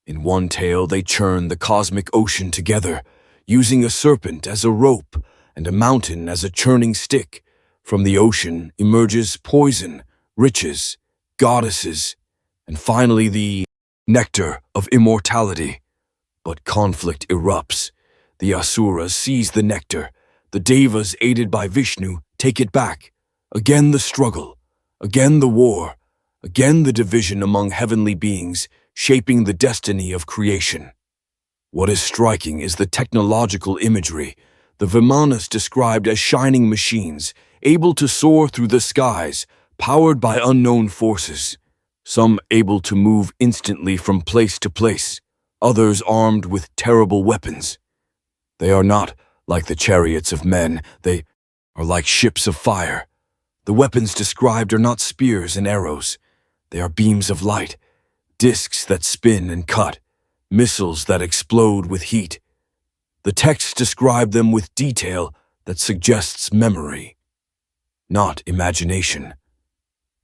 In one tale they churn the cosmic ocean together, using a serpent as a rope and a mountain as a churning stick. From the ocean emerges poison, riches, goddesses, and finally the nectar of immortality. But conflict erupts. The Asuras seize the nectar. The Devas, aided by Vishnu, take it back. Again the struggle. Again the war. Again the division among heavenly beings, shaping the destiny of creation. What is striking is the technological imagery. The Vimanas described as shining machines, able to soar through the skies, powered by unknown forces. Some able to move instantly from place to place, others armed with terrible weapons. They are not like the chariots of men, they are like ships of fire. The weapons described are not spears and arrows. They are beams of light, discs that spin and cut, missiles that explode with heat. The texts describe them with detail that suggests memory, not imagination.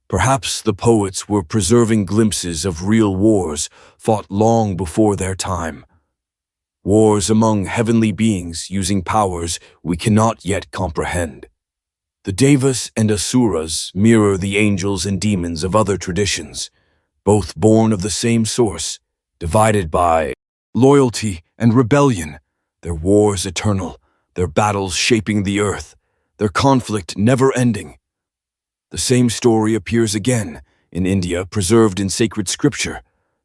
Perhaps the poets were preserving glimpses of real wars fought long before their time. Wars among heavenly beings using powers we cannot yet comprehend. The Devas and Asuras mirror the angels and demons of other traditions, both born of the same source, divided by loyalty and rebellion, their wars eternal, their battles shaping the earth, their conflict never-ending. The same story appears again in India, preserved in sacred scripture,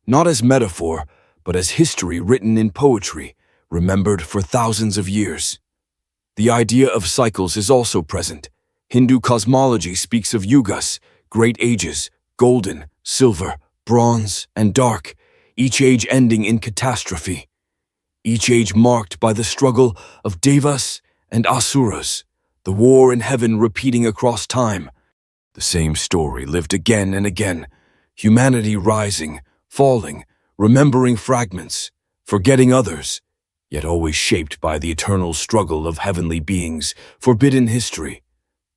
not as metaphor, but as history written in poetry, remembered for thousands of years. The idea of cycles is also present. Hindu cosmology speaks of yugas, great ages, golden, silver, bronze, and dark, each age ending in catastrophe. Each age marked by the struggle of devas and asuras, the war in heaven repeating across time. The same story lived again and again, humanity rising, falling, remembering fragments, forgetting others, yet always shaped by the eternal struggle of heavenly beings, forbidden history,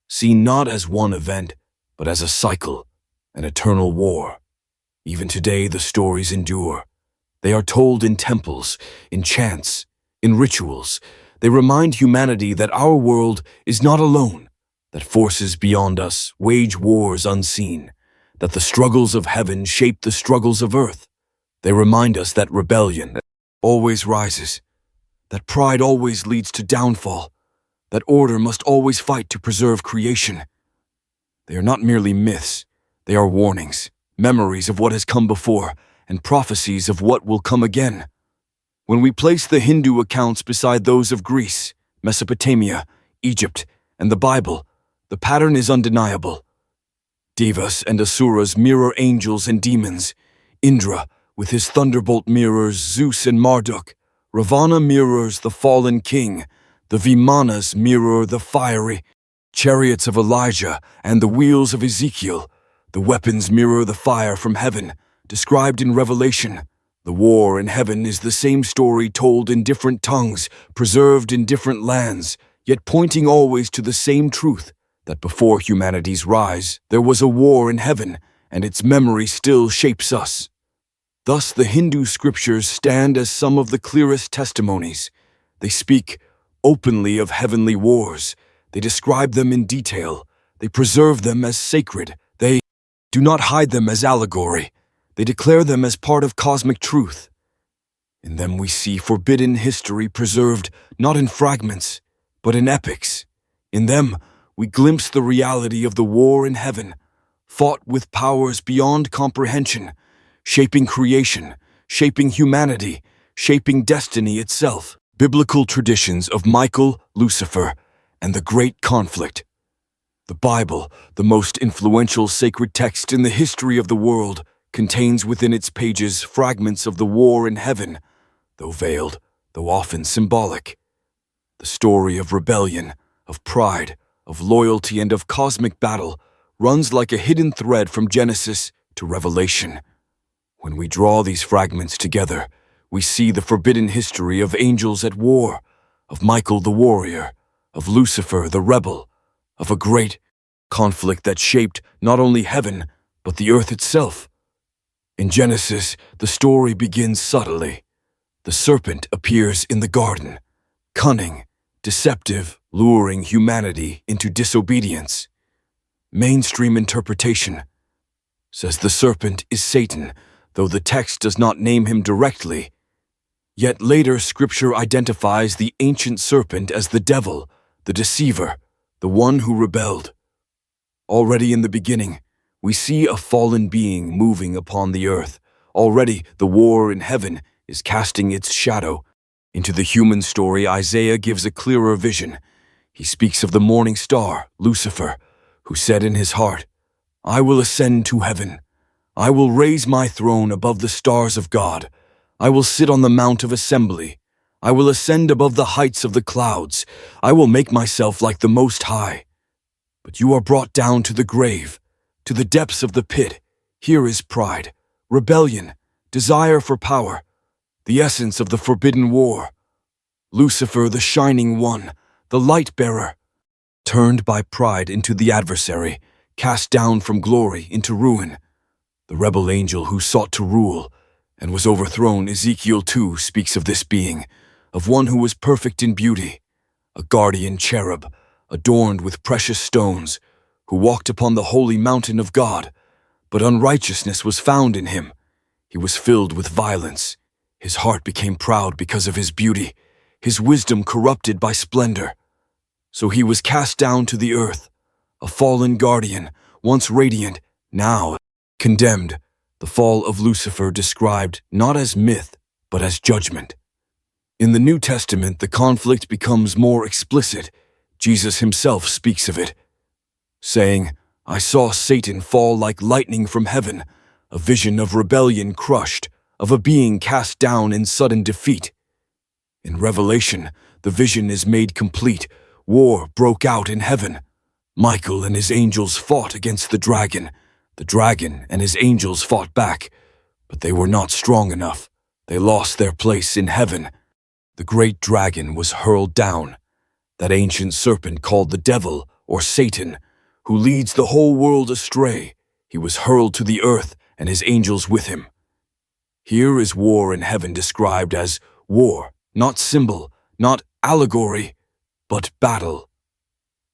seen not as one event, but as a cycle, an eternal war. Even today the stories endure. They are told in temples, in chants, in rituals. They remind humanity that our world is not alone, that forces beyond us wage wars unseen, that the struggles of heaven shape the struggles of earth. They remind us that rebellion always rises, that pride always leads to downfall, that order must always fight to preserve creation. They are not merely myths, they are warnings, memories of what has come before, and prophecies of what will come again. When we place the Hindu accounts beside those of Greece, Mesopotamia, Egypt, and the Bible, the pattern is undeniable. Devas and asuras mirror angels and demons. Indra, with his thunderbolt, mirrors Zeus and Marduk. Ravana mirrors the fallen king. The Vimanas mirror the fiery chariots of Elijah and the wheels of Ezekiel. The weapons mirror the fire from heaven, described in Revelation. The war in heaven is the same story told in different tongues, preserved in different lands, yet pointing always to the same truth, that before humanity's rise, there was a war in heaven, and its memory still shapes us. Thus, the Hindu scriptures stand as some of the clearest testimonies. They speak openly of heavenly wars. They describe them in detail. They preserve them as sacred. They do not hide them as allegory. They declare them as part of cosmic truth. In them we see forbidden history preserved not in fragments, but in epics. In them we glimpse the reality of the war in heaven, fought with powers beyond comprehension, shaping creation, shaping humanity, shaping destiny itself. Biblical traditions of Michael, Lucifer, and the Great Conflict. The Bible, the most influential sacred text in the history of the world, contains within its pages fragments of the war in heaven, though veiled, though often symbolic. The story of rebellion, of pride, of loyalty, and of cosmic battle runs like a hidden thread from Genesis to Revelation. When we draw these fragments together, we see the forbidden history of angels at war, of Michael the warrior, of Lucifer the rebel, of a great conflict that shaped not only heaven, but the earth itself. In Genesis, the story begins subtly. The serpent appears in the garden, cunning, deceptive, luring humanity into disobedience. Mainstream interpretation says the serpent is Satan, though the text does not name him directly. Yet later Scripture identifies the ancient serpent as the devil, the deceiver, the one who rebelled. Already in the beginning, we see a fallen being moving upon the earth. Already the war in heaven is casting its shadow. Into the human story, Isaiah gives a clearer vision. He speaks of the morning star, Lucifer, who said in his heart, "I will ascend to heaven. I will raise my throne above the stars of God. I will sit on the mount of assembly. I will ascend above the heights of the clouds. I will make myself like the Most High." But you are brought down to the grave, to the depths of the pit. Here is pride, rebellion, desire for power, the essence of the forbidden war. Lucifer, the shining one, the light-bearer, turned by pride into the adversary, cast down from glory into ruin. The rebel angel who sought to rule and was overthrown. Ezekiel 2 speaks of this being, of one who was perfect in beauty, a guardian cherub, adorned with precious stones, who walked upon the holy mountain of God. But unrighteousness was found in him. He was filled with violence. His heart became proud because of his beauty, his wisdom corrupted by splendor. So he was cast down to the earth, a fallen guardian, once radiant, now condemned. The fall of Lucifer described not as myth, but as judgment. In the New Testament, the conflict becomes more explicit. Jesus himself speaks of it. saying, "I saw Satan fall like lightning from heaven, a vision of rebellion crushed, of a being cast down in sudden defeat." In Revelation, the vision is made complete. War broke out in heaven. Michael and his angels fought against the dragon. The dragon and his angels fought back, but they were not strong enough. They lost their place in heaven. The great dragon was hurled down, that ancient serpent called the devil or Satan, who leads the whole world astray. He was hurled to the earth and his angels with him. Here is war in heaven described as war, not symbol, not allegory, but battle.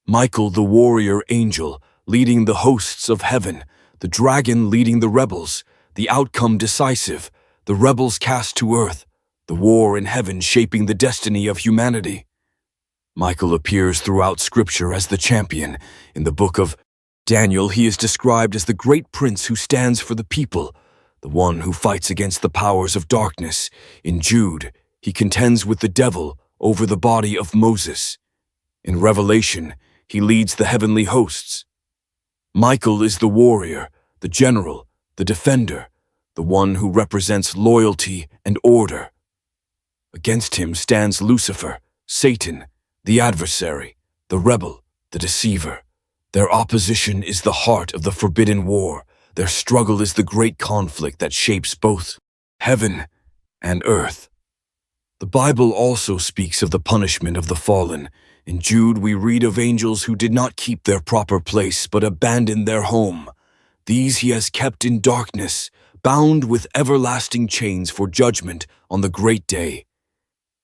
Michael, the warrior angel, leading the hosts of heaven, the dragon leading the rebels, the outcome decisive, the rebels cast to earth, the war in heaven shaping the destiny of humanity. Michael appears throughout Scripture as the champion. In the book of Daniel, he is described as the great prince who stands for the people, the one who fights against the powers of darkness. In Jude, he contends with the devil over the body of Moses. In Revelation, he leads the heavenly hosts. Michael is the warrior, the general, the defender, the one who represents loyalty and order. Against him stands Lucifer, Satan, the adversary, the rebel, the deceiver. Their opposition is the heart of the forbidden war. Their struggle is the great conflict that shapes both heaven and earth. The Bible also speaks of the punishment of the fallen. In Jude, we read of angels who did not keep their proper place but abandoned their home. These he has kept in darkness, bound with everlasting chains for judgment on the great day.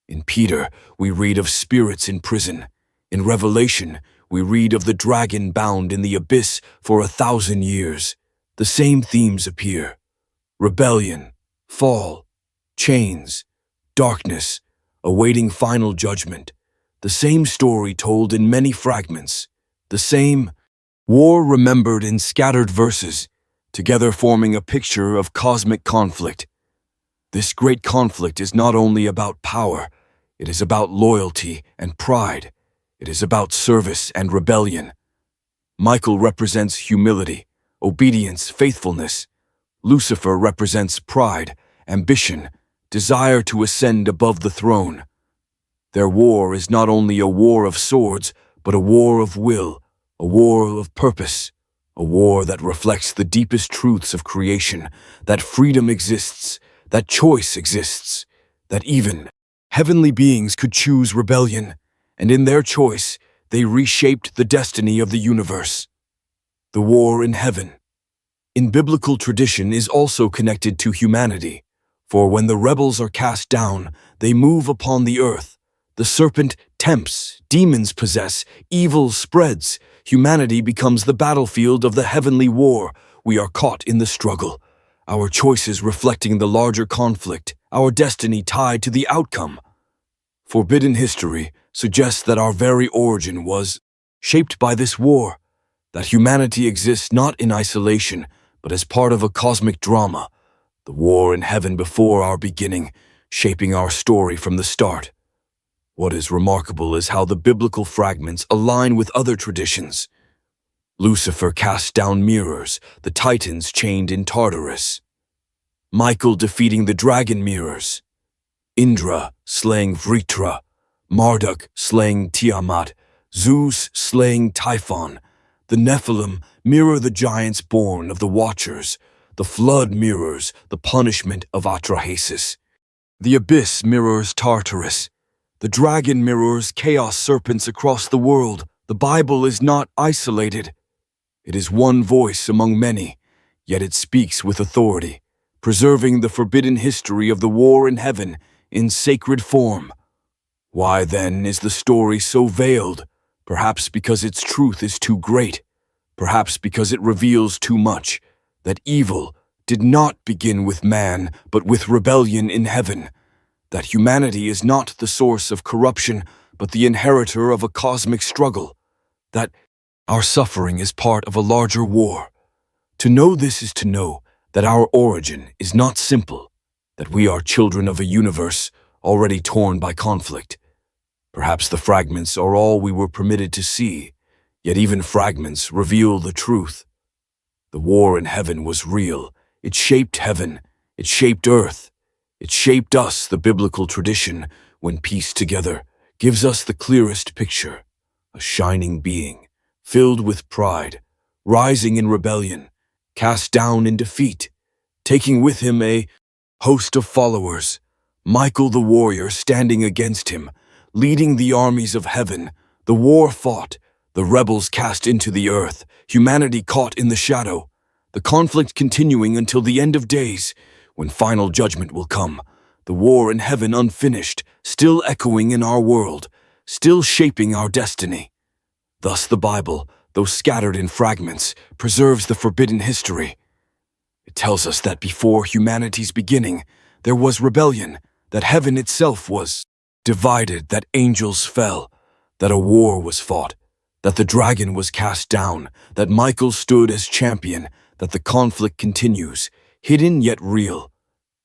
In Peter, we read of spirits in prison. In Revelation, we read of the dragon bound in the abyss for 1,000 years. The same themes appear: rebellion, fall, chains, darkness, awaiting final judgment. The same story told in many fragments. The same war remembered in scattered verses, together forming a picture of cosmic conflict. This great conflict is not only about power, it is about loyalty and pride. It is about service and rebellion. Michael represents humility, obedience, faithfulness. Lucifer represents pride, ambition, desire to ascend above the throne. Their war is not only a war of swords, but a war of will, a war of purpose, a war that reflects the deepest truths of creation, that freedom exists, that choice exists, that even heavenly beings could choose rebellion, and in their choice, they reshaped the destiny of the universe. The war in heaven, in biblical tradition, is also connected to humanity, for when the rebels are cast down, they move upon the earth. The serpent tempts, demons possess, evil spreads. Humanity becomes the battlefield of the heavenly war. We are caught in the struggle, our choices reflecting the larger conflict, our destiny tied to the outcome. Forbidden history suggests that our very origin was shaped by this war, that humanity exists not in isolation, but as part of a cosmic drama, the war in heaven before our beginning, shaping our story from the start. What is remarkable is how the biblical fragments align with other traditions. Lucifer cast down mirrors, the Titans chained in Tartarus. Michael defeating the dragon mirrors. Indra slaying Vritra. Marduk slaying Tiamat. Zeus slaying Typhon. The Nephilim mirror the giants born of the Watchers. The flood mirrors the punishment of Atrahasis. The abyss mirrors Tartarus. The dragon mirrors chaos serpents across the world. The Bible is not isolated. It is one voice among many, yet it speaks with authority, preserving the forbidden history of the war in heaven in sacred form. Why, then, is the story so veiled? Perhaps because its truth is too great. Perhaps because it reveals too much, that evil did not begin with man, but with rebellion in heaven. That humanity is not the source of corruption, but the inheritor of a cosmic struggle. That our suffering is part of a larger war. To know this is to know that our origin is not simple, that we are children of a universe already torn by conflict. Perhaps the fragments are all we were permitted to see, Yet even fragments reveal the truth. The war in heaven was real. It shaped heaven. It shaped earth. It shaped us. The biblical tradition, when pieced together, gives us the clearest picture. A shining being, filled with pride, rising in rebellion, cast down in defeat, taking with him a host of followers. Michael the warrior standing against him, leading the armies of heaven. The war fought, the rebels cast into the earth, humanity caught in the shadow. The conflict continuing until the end of days, when final judgment will come. The war in heaven unfinished, still echoing in our world, still shaping our destiny. Thus the Bible, though scattered in fragments, preserves the forbidden history. It tells us that before humanity's beginning, there was rebellion, that heaven itself was divided, that angels fell, that a war was fought, that the dragon was cast down, that Michael stood as champion, that the conflict continues, hidden yet real,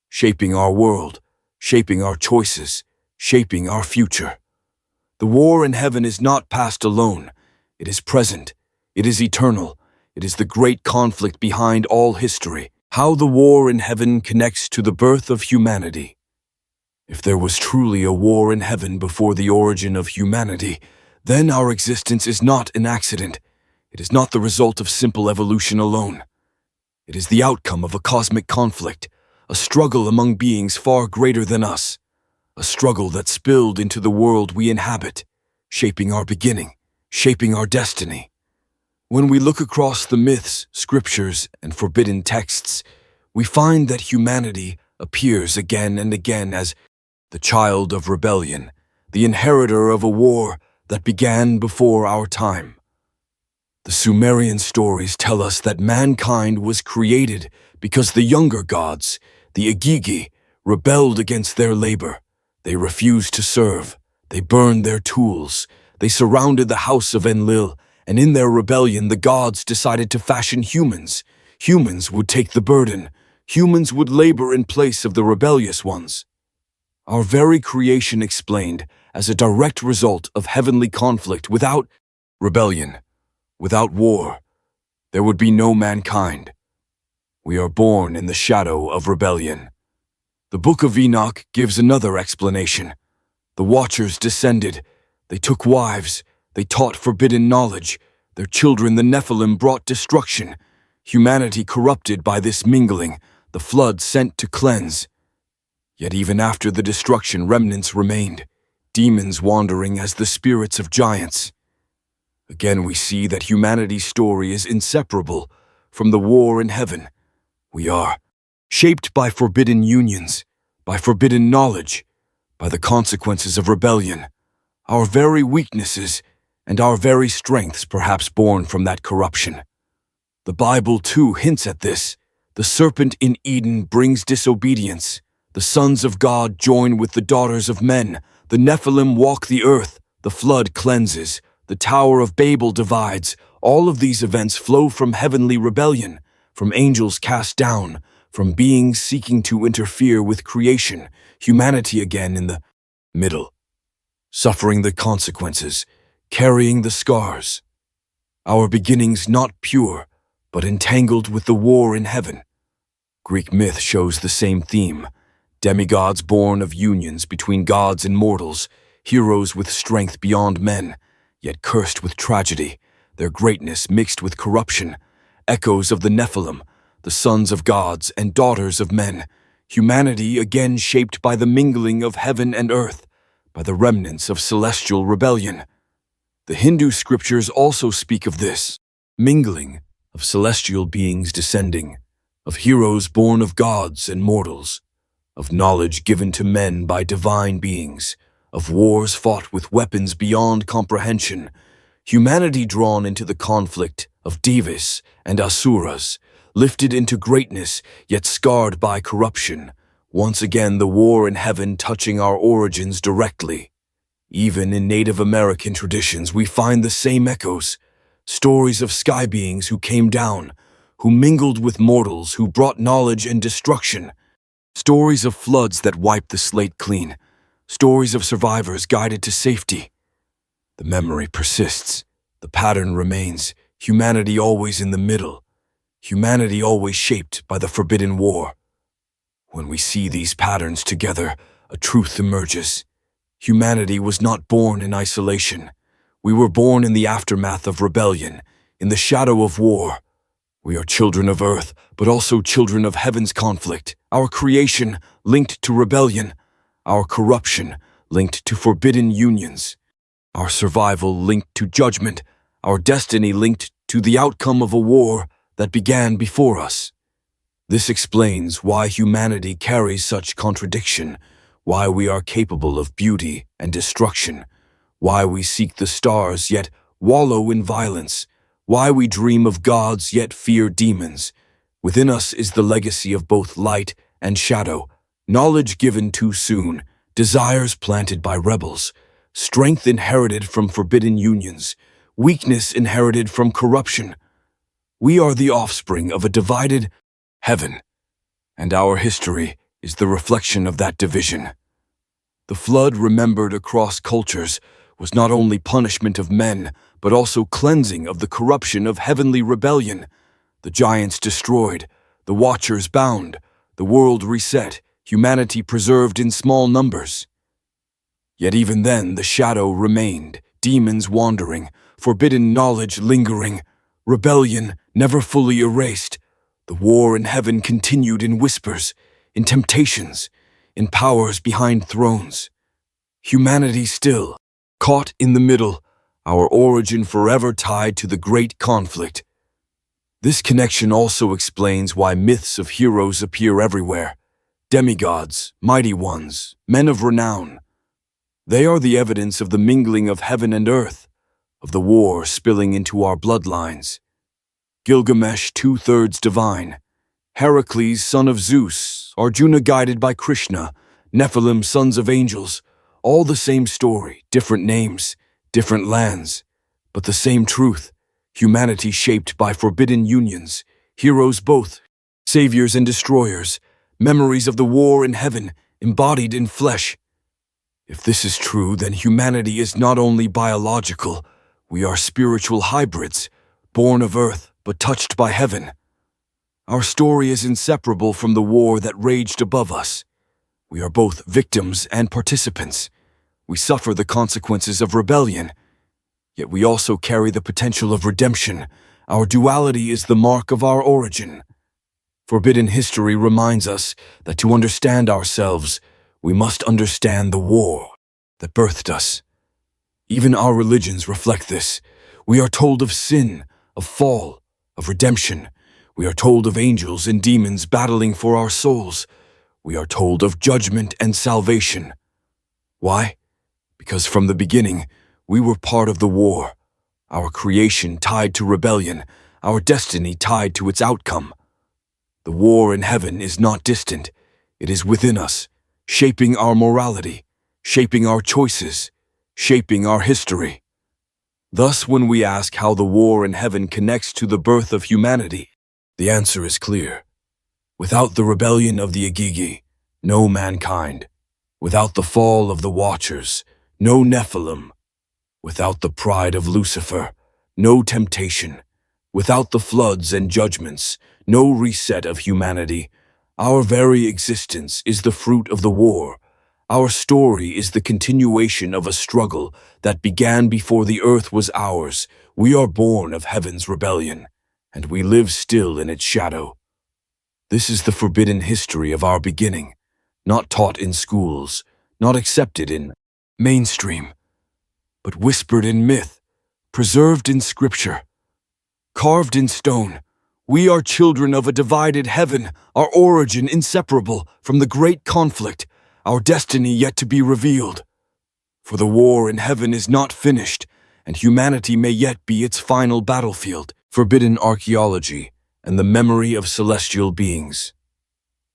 shaping our world, shaping our choices, shaping our future. The war in heaven is not past alone. It is present. It is eternal. It is the great conflict behind all history. How the war in heaven connects to the birth of humanity. If there was truly a war in heaven before the origin of humanity, then our existence is not an accident. It is not the result of simple evolution alone. It is the outcome of a cosmic conflict, a struggle among beings far greater than us, a struggle that spilled into the world we inhabit, shaping our beginning, shaping our destiny. When we look across the myths, scriptures, and forbidden texts, we find that humanity appears again and again as the child of rebellion, the inheritor of a war that began before our time. The Sumerian stories tell us that mankind was created because the younger gods, the Agigi, rebelled against their labor. They refused to serve. They burned their tools. They surrounded the house of Enlil, and in their rebellion the gods decided to fashion humans. Humans would take the burden. Humans would labor in place of the rebellious ones. Our very creation explained as a direct result of heavenly conflict. Without rebellion, without war, there would be no mankind. We are born in the shadow of rebellion. The Book of Enoch gives another explanation. The Watchers descended. They took wives. They taught forbidden knowledge. Their children, the Nephilim, brought destruction. Humanity corrupted by this mingling, the flood sent to cleanse. Yet even after the destruction, remnants remained, demons wandering as the spirits of giants. Again we see that humanity's story is inseparable from the war in heaven. We are shaped by forbidden unions, by forbidden knowledge, by the consequences of rebellion, our very weaknesses and our very strengths perhaps born from that corruption. The Bible too hints at this. The serpent in Eden brings disobedience. The sons of God join with the daughters of men. The Nephilim walk the earth. The flood cleanses. The Tower of Babel divides. All of these events flow from heavenly rebellion, from angels cast down, from beings seeking to interfere with creation, humanity again in the middle, suffering the consequences, carrying the scars. Our beginnings not pure, but entangled with the war in heaven. Greek myth shows the same theme. Demigods born of unions between gods and mortals, heroes with strength beyond men, yet cursed with tragedy, their greatness mixed with corruption, echoes of the Nephilim, the sons of gods and daughters of men, humanity again shaped by the mingling of heaven and earth, by the remnants of celestial rebellion. The Hindu scriptures also speak of this mingling of celestial beings descending, of heroes born of gods and mortals, of knowledge given to men by divine beings, of wars fought with weapons beyond comprehension, humanity drawn into the conflict of devas and asuras, lifted into greatness yet scarred by corruption, once again the war in heaven touching our origins directly. Even in Native American traditions we find the same echoes, stories of sky beings who came down, who mingled with mortals, who brought knowledge and destruction, stories of floods that wiped the slate clean, stories of survivors guided to safety. The memory persists, The pattern remains, humanity always in the middle, humanity always shaped by the forbidden war. When we see these patterns together, a truth emerges. Humanity was not born in isolation. We were born in the aftermath of rebellion, in the shadow of war. We are children of earth, but also children of heaven's conflict. Our creation linked to rebellion, our corruption linked to forbidden unions, our survival linked to judgment, our destiny linked to the outcome of a war that began before us. This explains why humanity carries such contradiction, why we are capable of beauty and destruction, why we seek the stars yet wallow in violence, why we dream of gods yet fear demons. Within us is the legacy of both light and shadow, knowledge given too soon, desires planted by rebels, strength inherited from forbidden unions, weakness inherited from corruption. We are the offspring of a divided heaven, and our history is the reflection of that division. The flood, remembered across cultures, was not only punishment of men, but also cleansing of the corruption of heavenly rebellion. The giants destroyed, the watchers bound, the world reset, humanity preserved in small numbers. Yet even then the shadow remained, demons wandering, forbidden knowledge lingering, rebellion never fully erased. The war in heaven continued in whispers, in temptations, in powers behind thrones. Humanity still, caught in the middle, our origin forever tied to the great conflict. This connection also explains why myths of heroes appear everywhere. Demigods, mighty ones, men of renown. They are the evidence of the mingling of heaven and earth, of the war spilling into our bloodlines. Gilgamesh, 2/3 divine. Heracles, son of Zeus. Arjuna, guided by Krishna. Nephilim, sons of angels. All the same story, different names, different lands, but the same truth. Humanity shaped by forbidden unions. Heroes both, saviors and destroyers. Memories of the war in heaven, embodied in flesh. If this is true, then humanity is not only biological, we are spiritual hybrids, born of earth but touched by heaven. Our story is inseparable from the war that raged above us. We are both victims and participants. We suffer the consequences of rebellion, yet we also carry the potential of redemption. Our duality is the mark of our origin. Forbidden history reminds us that to understand ourselves, we must understand the war that birthed us. Even our religions reflect this. We are told of sin, of fall, of redemption. We are told of angels and demons battling for our souls. We are told of judgment and salvation. Why? Because from the beginning, we were part of the war. Our creation tied to rebellion, our destiny tied to its outcome. The war in heaven is not distant. It is within us, shaping our morality, shaping our choices, shaping our history. Thus, when we ask how the war in heaven connects to the birth of humanity, the answer is clear. Without the rebellion of the Agigi, no mankind. Without the fall of the Watchers, no Nephilim. Without the pride of Lucifer, no temptation. Without the floods and judgments, no reset of humanity. Our very existence is the fruit of the war. Our story is the continuation of a struggle that began before the earth was ours. We are born of heaven's rebellion, and we live still in its shadow. This is the forbidden history of our beginning, not taught in schools, not accepted in mainstream, but whispered in myth, preserved in scripture, carved in stone. We are children of a divided heaven, our origin inseparable from the great conflict, our destiny yet to be revealed. For the war in heaven is not finished, and humanity may yet be its final battlefield. Forbidden archaeology and the memory of celestial beings.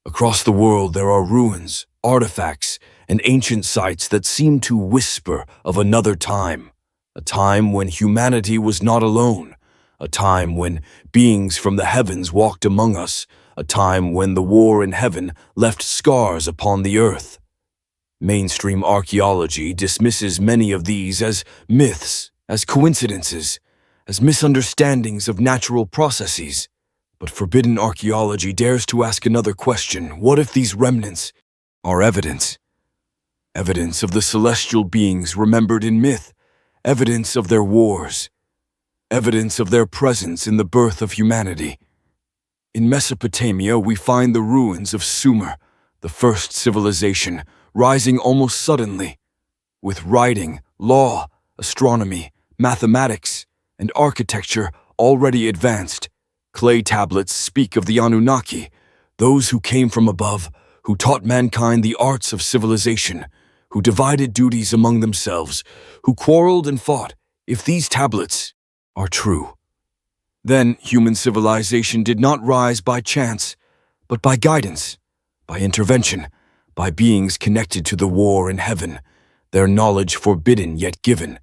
Across the world there are ruins, artifacts, and ancient sites that seem to whisper of another time, a time when humanity was not alone, a time when beings from the heavens walked among us, a time when the war in heaven left scars upon the earth. Mainstream archaeology dismisses many of these as myths, as coincidences, as misunderstandings of natural processes. But forbidden archaeology dares to ask another question. What if these remnants are evidence? Evidence of the celestial beings remembered in myth, evidence of their wars, evidence of their presence in the birth of humanity. In Mesopotamia, we find the ruins of Sumer, the first civilization, rising almost suddenly, with writing, law, astronomy, mathematics, and architecture already advanced. Clay tablets speak of the Anunnaki, those who came from above, who taught mankind the arts of civilization, who divided duties among themselves, who quarreled and fought. If these tablets are true, then human civilization did not rise by chance, but by guidance, by intervention, by beings connected to the war in heaven, their knowledge forbidden yet given,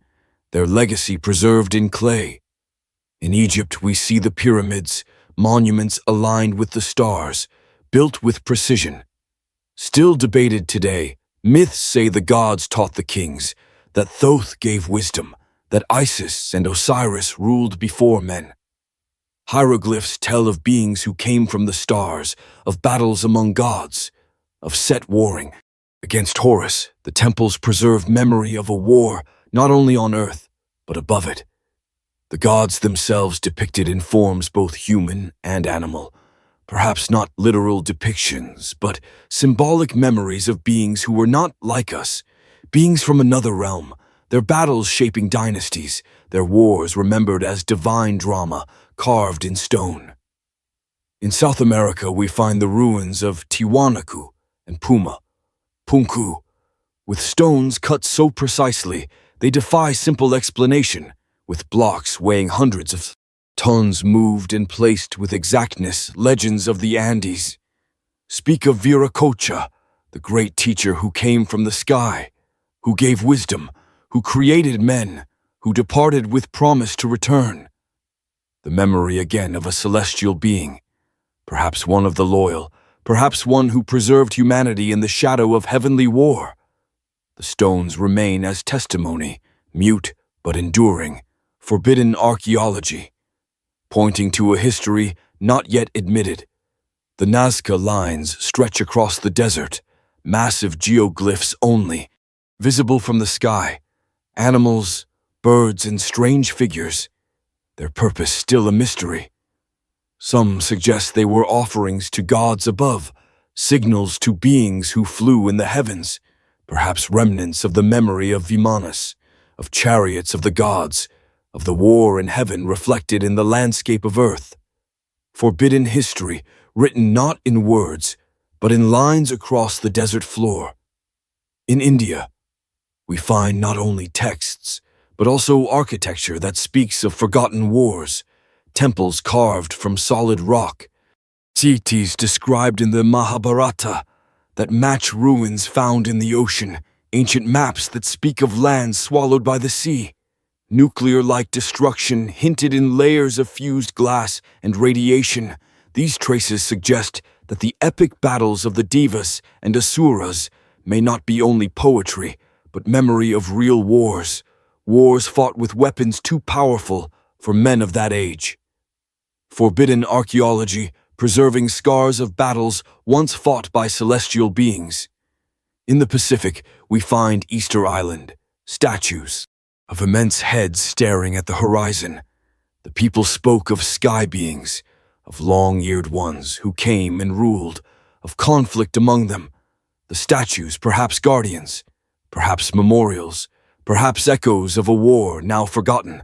their legacy preserved in clay. In Egypt, we see the pyramids, monuments aligned with the stars, built with precision. Still debated today, myths say the gods taught the kings, that Thoth gave wisdom, that Isis and Osiris ruled before men. Hieroglyphs tell of beings who came from the stars, of battles among gods, of Set warring against Horus. The temples preserve memory of a war not only on earth, but above it. The gods themselves depicted in forms both human and animal, perhaps not literal depictions, but symbolic memories of beings who were not like us, beings from another realm, their battles shaping dynasties, their wars remembered as divine drama carved in stone. In South America, we find the ruins of Tiwanaku and Punku, with stones cut so precisely they defy simple explanation, with blocks weighing hundreds of tons moved and placed with exactness. Legends of the Andes speak of Viracocha, the great teacher who came from the sky, who gave wisdom, who created men, who departed with promise to return. The memory again of a celestial being, perhaps one of the loyal, perhaps one who preserved humanity in the shadow of heavenly war. The stones remain as testimony, mute but enduring, forbidden archaeology, pointing to a history not yet admitted. The Nazca lines stretch across the desert, massive geoglyphs only, visible from the sky, animals, birds, and strange figures, their purpose still a mystery. Some suggest they were offerings to gods above, signals to beings who flew in the heavens, perhaps remnants of the memory of Vimanas, of chariots of the gods, of the war in heaven reflected in the landscape of earth. Forbidden history, written not in words, but in lines across the desert floor. In India, we find not only texts, but also architecture that speaks of forgotten wars, temples carved from solid rock, cities described in the Mahabharata that match ruins found in the ocean, ancient maps that speak of lands swallowed by the sea, nuclear-like destruction hinted in layers of fused glass and radiation. These traces suggest that the epic battles of the Devas and Asuras may not be only poetry, but memory of real wars, wars fought with weapons too powerful for men of that age. Forbidden archaeology, preserving scars of battles once fought by celestial beings. In the Pacific, we find Easter Island, statues of immense heads staring at the horizon. The people spoke of sky beings, of long-eared ones who came and ruled, of conflict among them. The statues, perhaps guardians, perhaps memorials, perhaps echoes of a war now forgotten.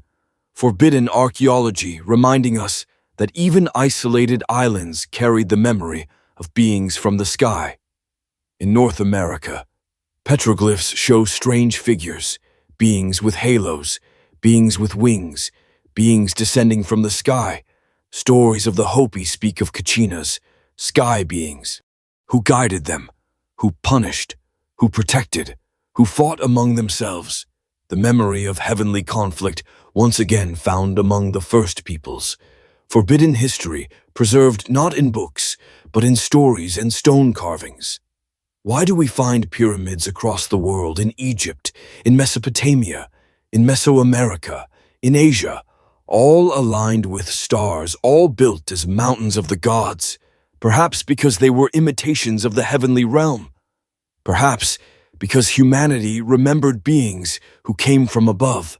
Forbidden archaeology reminding us that even isolated islands carried the memory of beings from the sky. In North America, petroglyphs show strange figures, beings with halos, beings with wings, beings descending from the sky. Stories of the Hopi speak of Kachinas, sky beings, who guided them, who punished, who protected, who fought among themselves. The memory of heavenly conflict once again found among the first peoples. Forbidden history preserved not in books, but in stories and stone carvings. Why do we find pyramids across the world, in Egypt, in Mesopotamia, in Mesoamerica, in Asia, all aligned with stars, all built as mountains of the gods, perhaps because they were imitations of the heavenly realm, perhaps because humanity remembered beings who came from above,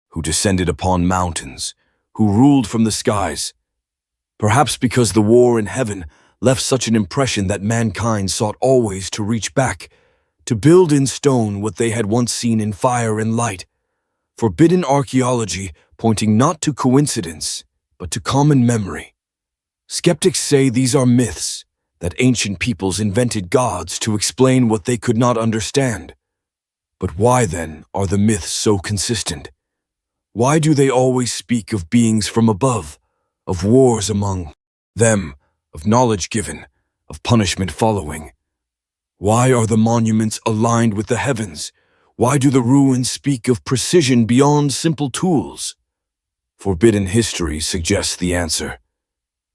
who descended upon mountains, who ruled from the skies, perhaps because the war in heaven left such an impression that mankind sought always to reach back, to build in stone what they had once seen in fire and light. Forbidden archaeology pointing not to coincidence, but to common memory. Skeptics say these are myths, that ancient peoples invented gods to explain what they could not understand. But why, then, are the myths so consistent? Why do they always speak of beings from above, of wars among them, of knowledge given, of punishment following? Why are the monuments aligned with the heavens? Why do the ruins speak of precision beyond simple tools? Forbidden history suggests the answer.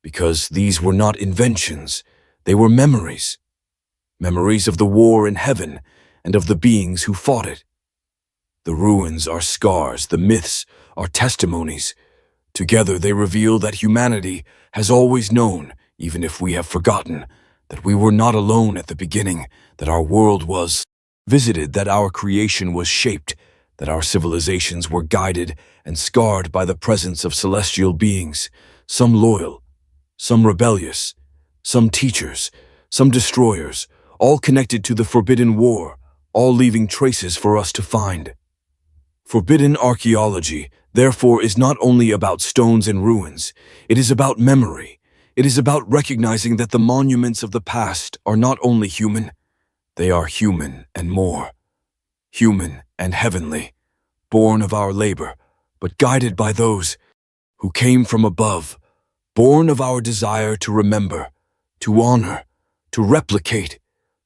Because these were not inventions, they were memories. Memories of the war in heaven and of the beings who fought it. The ruins are scars, the myths are testimonies. Together they reveal that humanity has always known, even if we have forgotten, that we were not alone at the beginning, that our world was visited, that our creation was shaped, that our civilizations were guided and scarred by the presence of celestial beings, some loyal, some rebellious, some teachers, some destroyers, all connected to the forbidden war, all leaving traces for us to find. Forbidden archaeology, therefore, is not only about stones and ruins, it is about memory. It is about recognizing that the monuments of the past are not only human, they are human and more. Human and heavenly, born of our labor, but guided by those who came from above, born of our desire to remember, to honor, to replicate.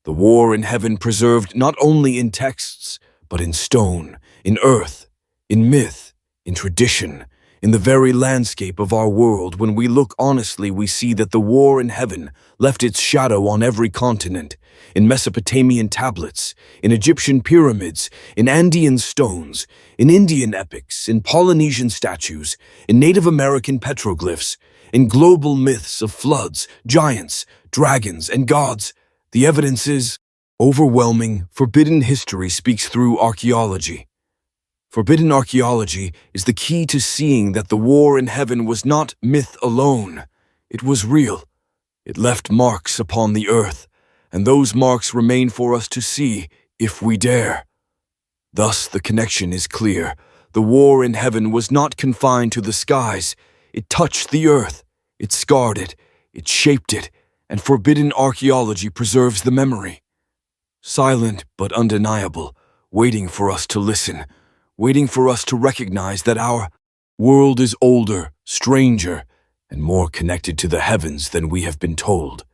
The war in heaven preserved not only in texts, but in stone, in earth, in myth, in tradition, in the very landscape of our world. When we look honestly, we see that the war in heaven left its shadow on every continent, in Mesopotamian tablets, in Egyptian pyramids, in Andean stones, in Indian epics, in Polynesian statues, in Native American petroglyphs, in global myths of floods, giants, dragons, and gods. The evidence is overwhelming. Forbidden history speaks through archaeology. Forbidden archaeology is the key to seeing that the war in heaven was not myth alone. It was real. It left marks upon the earth, and those marks remain for us to see if we dare. Thus, the connection is clear. The war in heaven was not confined to the skies. It touched the earth, it scarred it, it shaped it, and forbidden archaeology preserves the memory. Silent but undeniable, waiting for us to listen, waiting for us to recognize that our world is older, stranger, and more connected to the heavens than we have been told.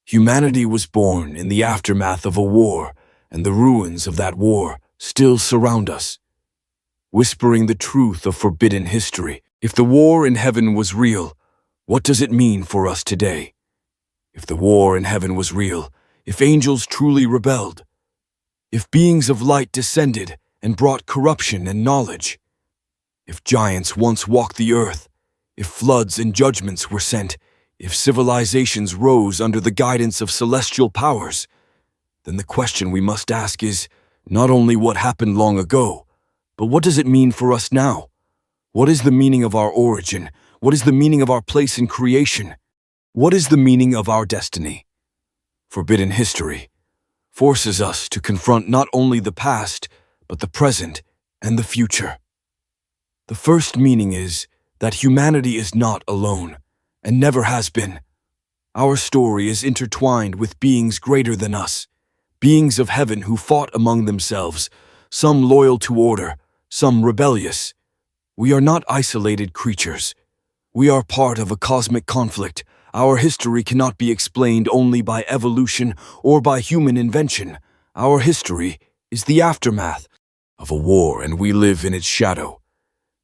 Humanity was born in the aftermath of a war, and the ruins of that war still surround us, whispering the truth of forbidden history. If the war in heaven was real, what does it mean for us today? If the war in heaven was real, if angels truly rebelled, if beings of light descended and brought corruption and knowledge, if giants once walked the earth, if floods and judgments were sent, if civilizations rose under the guidance of celestial powers, then the question we must ask is not only what happened long ago, but what does it mean for us now? What is the meaning of our origin? What is the meaning of our place in creation? What is the meaning of our destiny? Forbidden history forces us to confront not only the past, but the present and the future. The first meaning is that humanity is not alone, and never has been. Our story is intertwined with beings greater than us, beings of heaven who fought among themselves, some loyal to order, some rebellious. We are not isolated creatures. We are part of a cosmic conflict. Our history cannot be explained only by evolution or by human invention. Our history is the aftermath of a war, and we live in its shadow.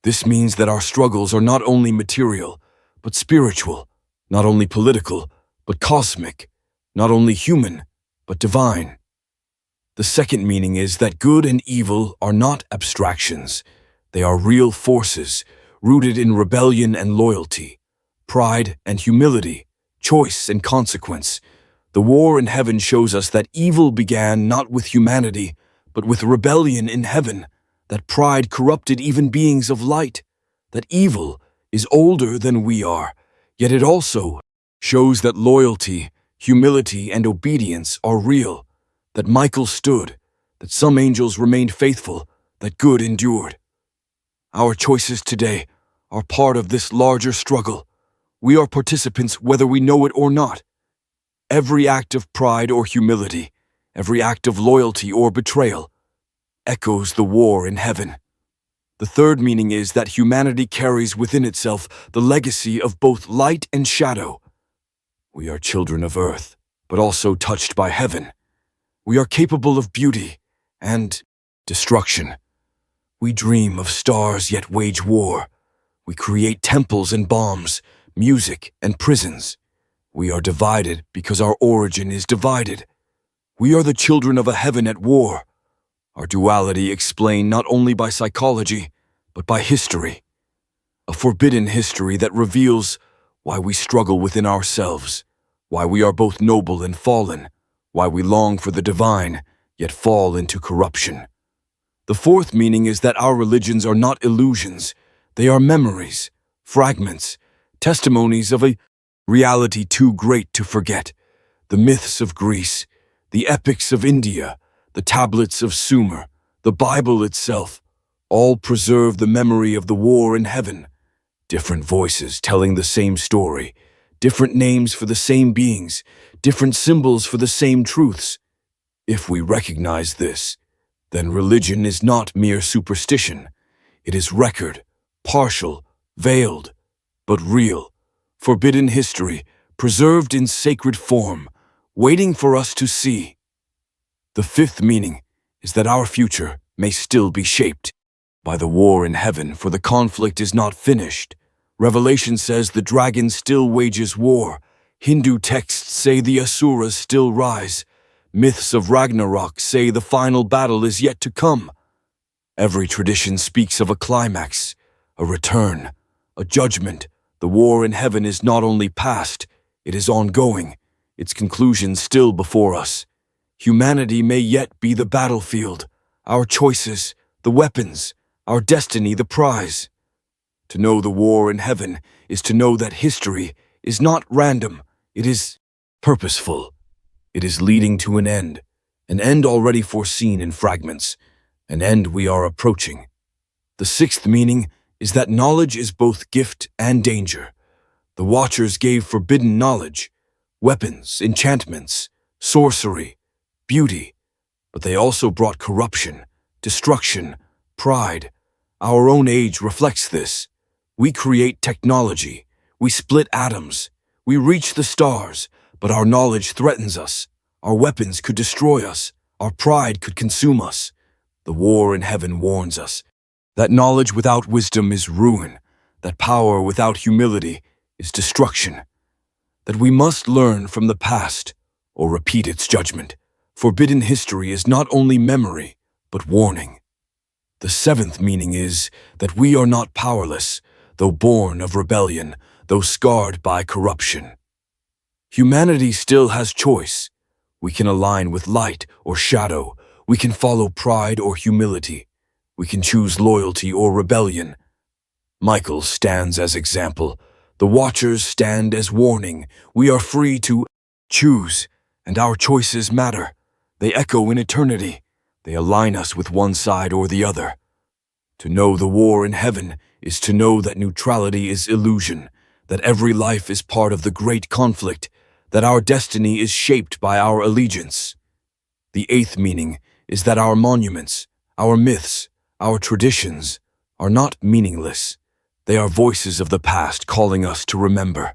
This means that our struggles are not only material, but spiritual, not only political, but cosmic, not only human, but divine. The second meaning is that good and evil are not abstractions. They are real forces, rooted in rebellion and loyalty, pride and humility, choice and consequence. The war in heaven shows us that evil began not with humanity, but with rebellion in heaven, that pride corrupted even beings of light, that evil is older than we are, yet it also shows that loyalty, humility, and obedience are real, that Michael stood, that some angels remained faithful, that good endured. Our choices today are part of this larger struggle. We are participants whether we know it or not. Every act of pride or humility, every act of loyalty or betrayal, echoes the war in heaven. The third meaning is that humanity carries within itself the legacy of both light and shadow. We are children of earth, but also touched by heaven. We are capable of beauty and destruction. We dream of stars yet wage war. We create temples and bombs, music and prisons. We are divided because our origin is divided. We are the children of a heaven at war. Our duality explained not only by psychology, but by history. A forbidden history that reveals why we struggle within ourselves, why we are both noble and fallen, why we long for the divine, yet fall into corruption. The fourth meaning is that our religions are not illusions. They are memories, fragments, testimonies of a reality too great to forget. The myths of Greece, the epics of India, the tablets of Sumer, the Bible itself, all preserve the memory of the war in heaven. Different voices telling the same story, different names for the same beings, different symbols for the same truths. If we recognize this, then religion is not mere superstition. It is record, partial, veiled, but real, forbidden history, preserved in sacred form, waiting for us to see. The fifth meaning is that our future may still be shaped by the war in heaven, for the conflict is not finished. Revelation says the dragon still wages war. Hindu texts say the asuras still rise. Myths of Ragnarok say the final battle is yet to come. Every tradition speaks of a climax, a return, a judgment. The war in heaven is not only past, it is ongoing, its conclusion still before us. Humanity may yet be the battlefield, our choices, the weapons, our destiny, the prize. To know the war in heaven is to know that history is not random, it is purposeful. It is leading to an end already foreseen in fragments, an end we are approaching. The sixth meaning is that knowledge is both gift and danger. The Watchers gave forbidden knowledge, weapons, enchantments, sorcery, beauty, but they also brought corruption, destruction, pride. Our own age reflects this. We create technology, we split atoms, we reach the stars, but our knowledge threatens us. Our weapons could destroy us, our pride could consume us. The war in heaven warns us that knowledge without wisdom is ruin, that power without humility is destruction, that we must learn from the past or repeat its judgment. Forbidden history is not only memory, but warning. The seventh meaning is that we are not powerless, though born of rebellion, though scarred by corruption. Humanity still has choice. We can align with light or shadow. We can follow pride or humility. We can choose loyalty or rebellion. Michael stands as example. The Watchers stand as warning. We are free to choose, and our choices matter. They echo in eternity. They align us with one side or the other. To know the war in heaven is to know that neutrality is illusion, that every life is part of the great conflict, that our destiny is shaped by our allegiance. The eighth meaning is that our monuments, our myths, our traditions are not meaningless. They are voices of the past calling us to remember.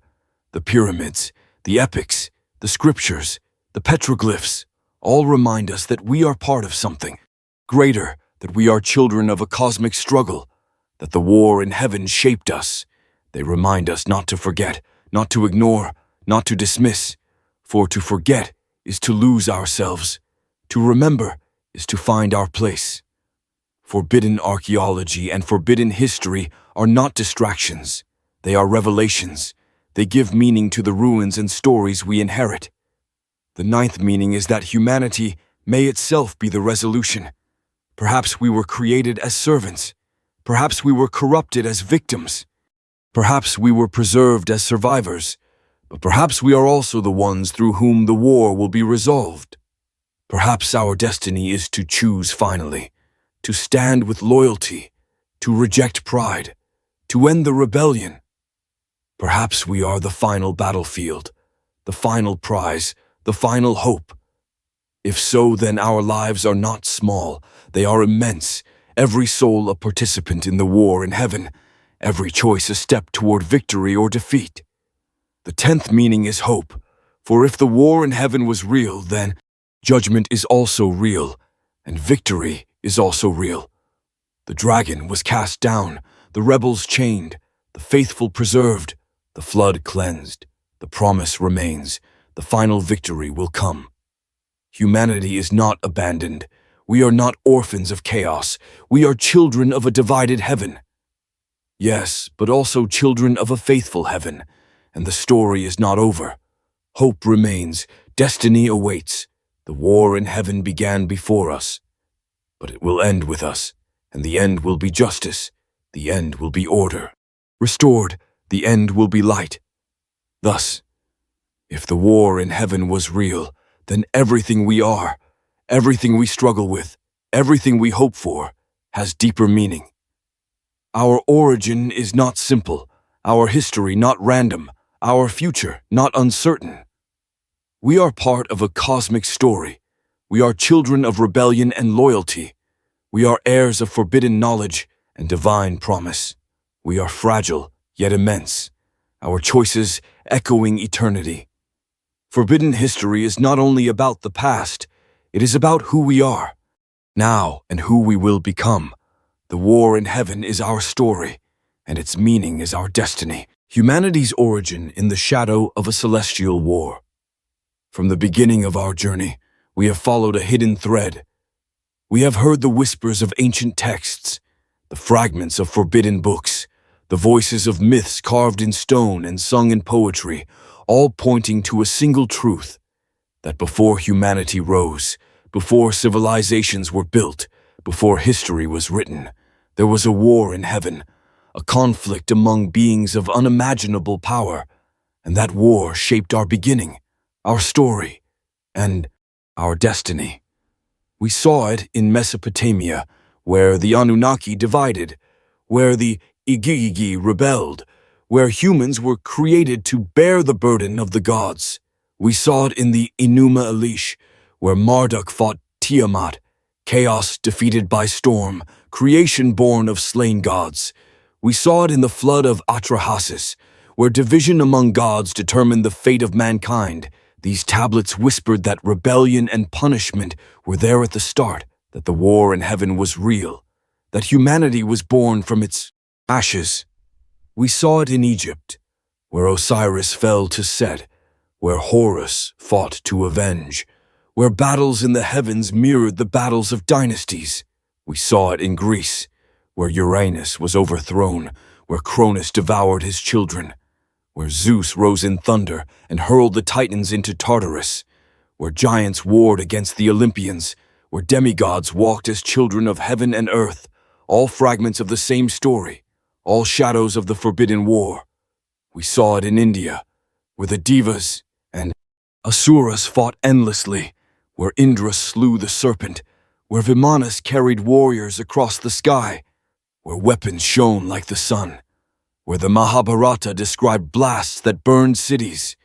The pyramids, the epics, the scriptures, the petroglyphs, all remind us that we are part of something greater, that we are children of a cosmic struggle, that the war in heaven shaped us. They remind us not to forget, not to ignore, not to dismiss, for to forget is to lose ourselves. To remember is to find our place. Forbidden archaeology and forbidden history are not distractions. They are revelations. They give meaning to the ruins and stories we inherit. The ninth meaning is that humanity may itself be the resolution. Perhaps we were created as servants. Perhaps we were corrupted as victims. Perhaps we were preserved as survivors. But perhaps we are also the ones through whom the war will be resolved. Perhaps our destiny is to choose finally, to stand with loyalty, to reject pride, to end the rebellion. Perhaps we are the final battlefield, the final prize, the final hope. If so, then our lives are not small, they are immense, every soul a participant in the war in heaven, every choice a step toward victory or defeat. The 10th meaning is hope, for if the war in heaven was real, then judgment is also real, and victory is also real. The dragon was cast down, the rebels chained, the faithful preserved, the flood cleansed, the promise remains, the final victory will come. Humanity is not abandoned. We are not orphans of chaos. We are children of a divided heaven. Yes, but also children of a faithful heaven, and the story is not over. Hope remains, destiny awaits. The war in heaven began before us, but it will end with us, and the end will be justice, the end will be order. Restored, the end will be light. Thus, if the war in heaven was real, then everything we are, everything we struggle with, everything we hope for, has deeper meaning. Our origin is not simple, our history not random, our future not uncertain. We are part of a cosmic story. We are children of rebellion and loyalty. We are heirs of forbidden knowledge and divine promise. We are fragile, yet immense, our choices echoing eternity. Forbidden history is not only about the past, it is about who we are now and who we will become. The war in heaven is our story, and its meaning is our destiny. Humanity's origin in the shadow of a celestial war. From the beginning of our journey, we have followed a hidden thread. We have heard the whispers of ancient texts, the fragments of forbidden books, the voices of myths carved in stone and sung in poetry, all pointing to a single truth, that before humanity rose, before civilizations were built, before history was written, there was a war in heaven, a conflict among beings of unimaginable power, and that war shaped our beginning, our story, and our destiny. We saw it in Mesopotamia, where the Anunnaki divided, where the Igigi rebelled, where humans were created to bear the burden of the gods. We saw it in the Enuma Elish, where Marduk fought Tiamat, chaos defeated by storm, creation born of slain gods. We saw it in the flood of Atrahasis, where division among gods determined the fate of mankind. These tablets whispered that rebellion and punishment were there at the start, that the war in heaven was real, that humanity was born from its ashes. We saw it in Egypt, where Osiris fell to Set, where Horus fought to avenge, where battles in the heavens mirrored the battles of dynasties. We saw it in Greece, where Uranus was overthrown, where Cronus devoured his children, where Zeus rose in thunder and hurled the Titans into Tartarus, where giants warred against the Olympians, where demigods walked as children of heaven and earth, all fragments of the same story, all shadows of the forbidden war. We saw it in India, where the Devas and Asuras fought endlessly, where Indra slew the serpent, where Vimanas carried warriors across the sky, where weapons shone like the sun, where the Mahabharata described blasts that burned cities,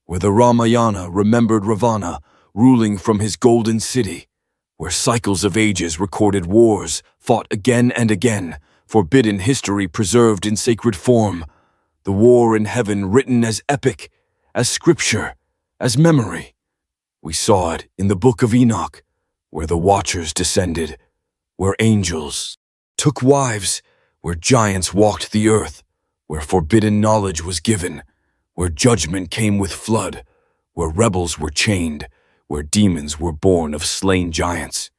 where the Ramayana remembered Ravana ruling from his golden city, where cycles of ages recorded wars fought again and again, forbidden history preserved in sacred form, the war in heaven written as epic, as scripture, as memory. We saw it in the book of Enoch, where the Watchers descended, where angels took wives, where giants walked the earth, where forbidden knowledge was given, where judgment came with flood, where rebels were chained, where demons were born of slain giants.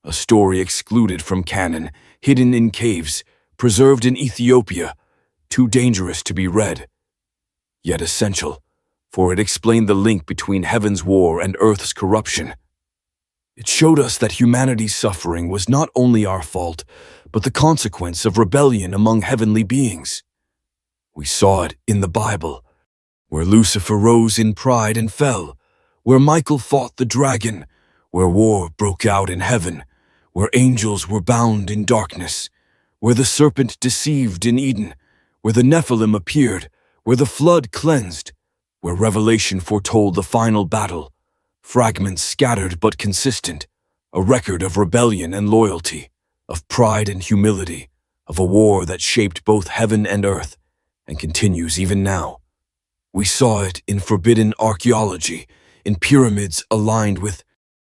a story excluded from canon, hidden in caves, preserved in Ethiopia, too dangerous to be read, yet essential, for it explained the link between heaven's war and earth's corruption. It showed us that humanity's suffering was not only our fault, but the consequence of rebellion among heavenly beings. We saw it in the Bible, where Lucifer rose in pride and fell, where Michael fought the dragon, where war broke out in heaven, where angels were bound in darkness, where the serpent deceived in Eden, where the Nephilim appeared, where the flood cleansed, where Revelation foretold the final battle, fragments scattered but consistent, a record of rebellion and loyalty, of pride and humility, of a war that shaped both heaven and earth, and continues even now. We saw it in forbidden archaeology, in pyramids aligned with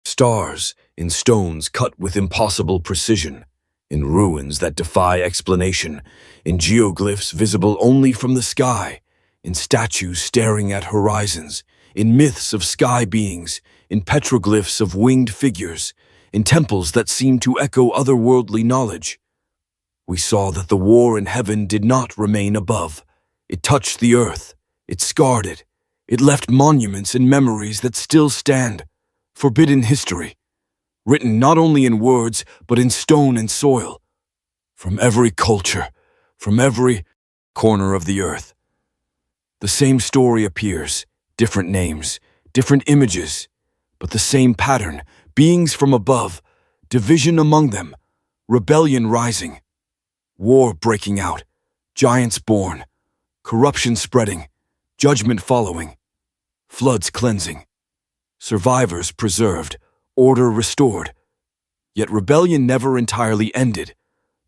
stars, in stones cut with impossible precision, in ruins that defy explanation, in geoglyphs visible only from the sky, in statues staring at horizons, in myths of sky beings, in petroglyphs of winged figures, in temples that seem to echo otherworldly knowledge. We saw that the war in heaven did not remain above. It touched the earth, it scarred it, it left monuments and memories that still stand, forbidden history, written not only in words but in stone and soil, from every culture, from every corner of the earth. The same story appears, different names, different images, but the same pattern, beings from above, division among them, rebellion rising, war breaking out, giants born, corruption spreading, judgment following, floods cleansing, survivors preserved, order restored. Yet rebellion never entirely ended,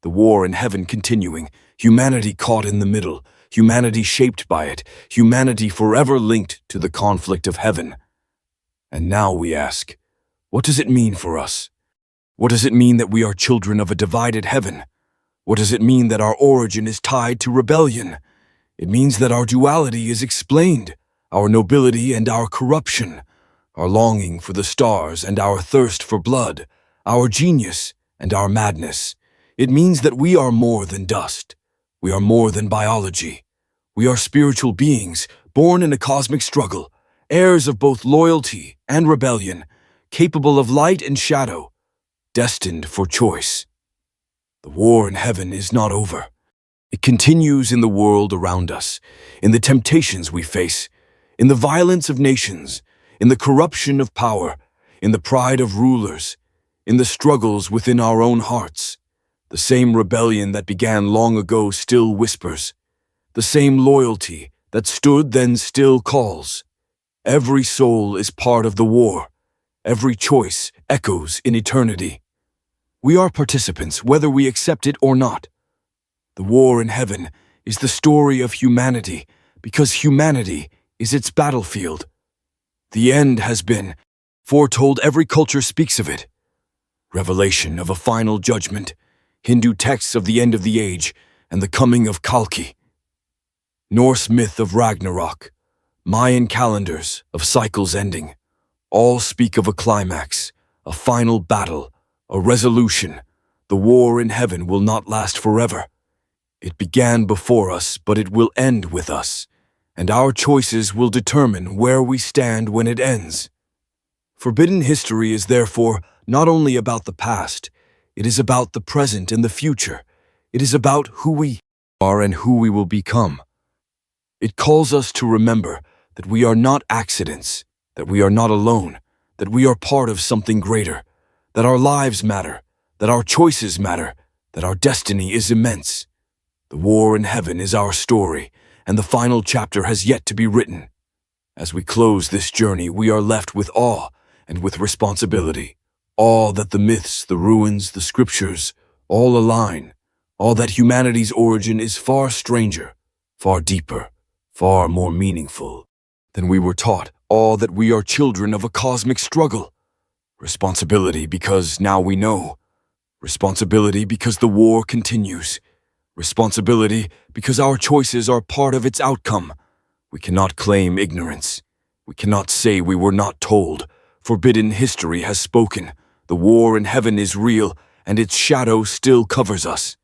the war in heaven continuing, humanity caught in the middle, humanity shaped by it, humanity forever linked to the conflict of heaven. And now we ask, what does it mean for us? What does it mean that we are children of a divided heaven? What does it mean that our origin is tied to rebellion? It means that our duality is explained, our nobility and our corruption, our longing for the stars and our thirst for blood, our genius and our madness. It means that we are more than dust. We are more than biology. We are spiritual beings, born in a cosmic struggle, heirs of both loyalty and rebellion, capable of light and shadow, destined for choice. The war in heaven is not over. It continues in the world around us, in the temptations we face, in the violence of nations, in the corruption of power, in the pride of rulers, in the struggles within our own hearts. The same rebellion that began long ago still whispers. The same loyalty that stood then still calls. Every soul is part of the war. Every choice echoes in eternity. We are participants, whether we accept it or not. The war in heaven is the story of humanity, because humanity is its battlefield. The end has been foretold. Every culture speaks of it. Revelation of a final judgment, Hindu texts of the end of the age and the coming of Kalki. Norse myth of Ragnarok, Mayan calendars of cycles ending, all speak of a climax, a final battle, a resolution. The war in heaven will not last forever. It began before us, but it will end with us, and our choices will determine where we stand when it ends. Forbidden history is therefore not only about the past, it is about the present and the future. It is about who we are and who we will become. It calls us to remember that we are not accidents, that we are not alone, that we are part of something greater, that our lives matter, that our choices matter, that our destiny is immense. The war in heaven is our story, and the final chapter has yet to be written. As we close this journey, we are left with awe and with responsibility. Awe that the myths, the ruins, the scriptures, all align. Awe that humanity's origin is far stranger, far deeper, far more meaningful than we were taught. Awe that we are children of a cosmic struggle. Responsibility because now we know. Responsibility because the war continues. Responsibility because our choices are part of its outcome. We cannot claim ignorance. We cannot say we were not told. Forbidden history has spoken. The war in heaven is real, and its shadow still covers us.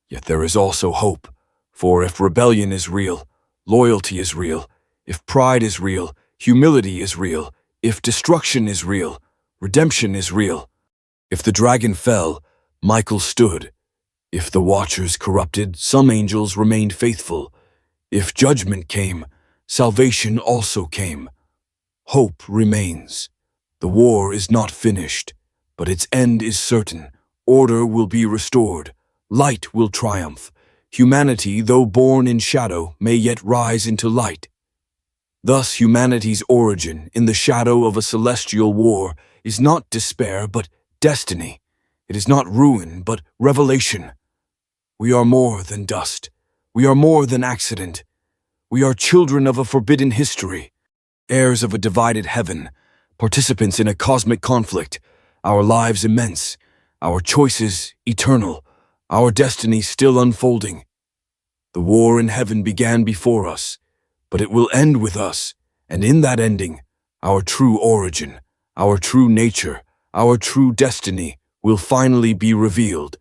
Yet there is also hope, for if rebellion is real, loyalty is real. If pride is real, humility is real. If destruction is real, redemption is real. If the dragon fell, Michael stood. If the watchers corrupted, some angels remained faithful. If judgment came, salvation also came. Hope remains. The war is not finished, but its end is certain. Order will be restored. Light will triumph. Humanity, though born in shadow, may yet rise into light. Thus, humanity's origin, in the shadow of a celestial war, is not despair, but destiny. It is not ruin, but revelation. We are more than dust. We are more than accident. We are children of a forbidden history, heirs of a divided heaven, participants in a cosmic conflict, our lives immense, our choices eternal, our destiny still unfolding. The war in heaven began before us, but it will end with us, and in that ending, our true origin, our true nature, our true destiny will finally be revealed.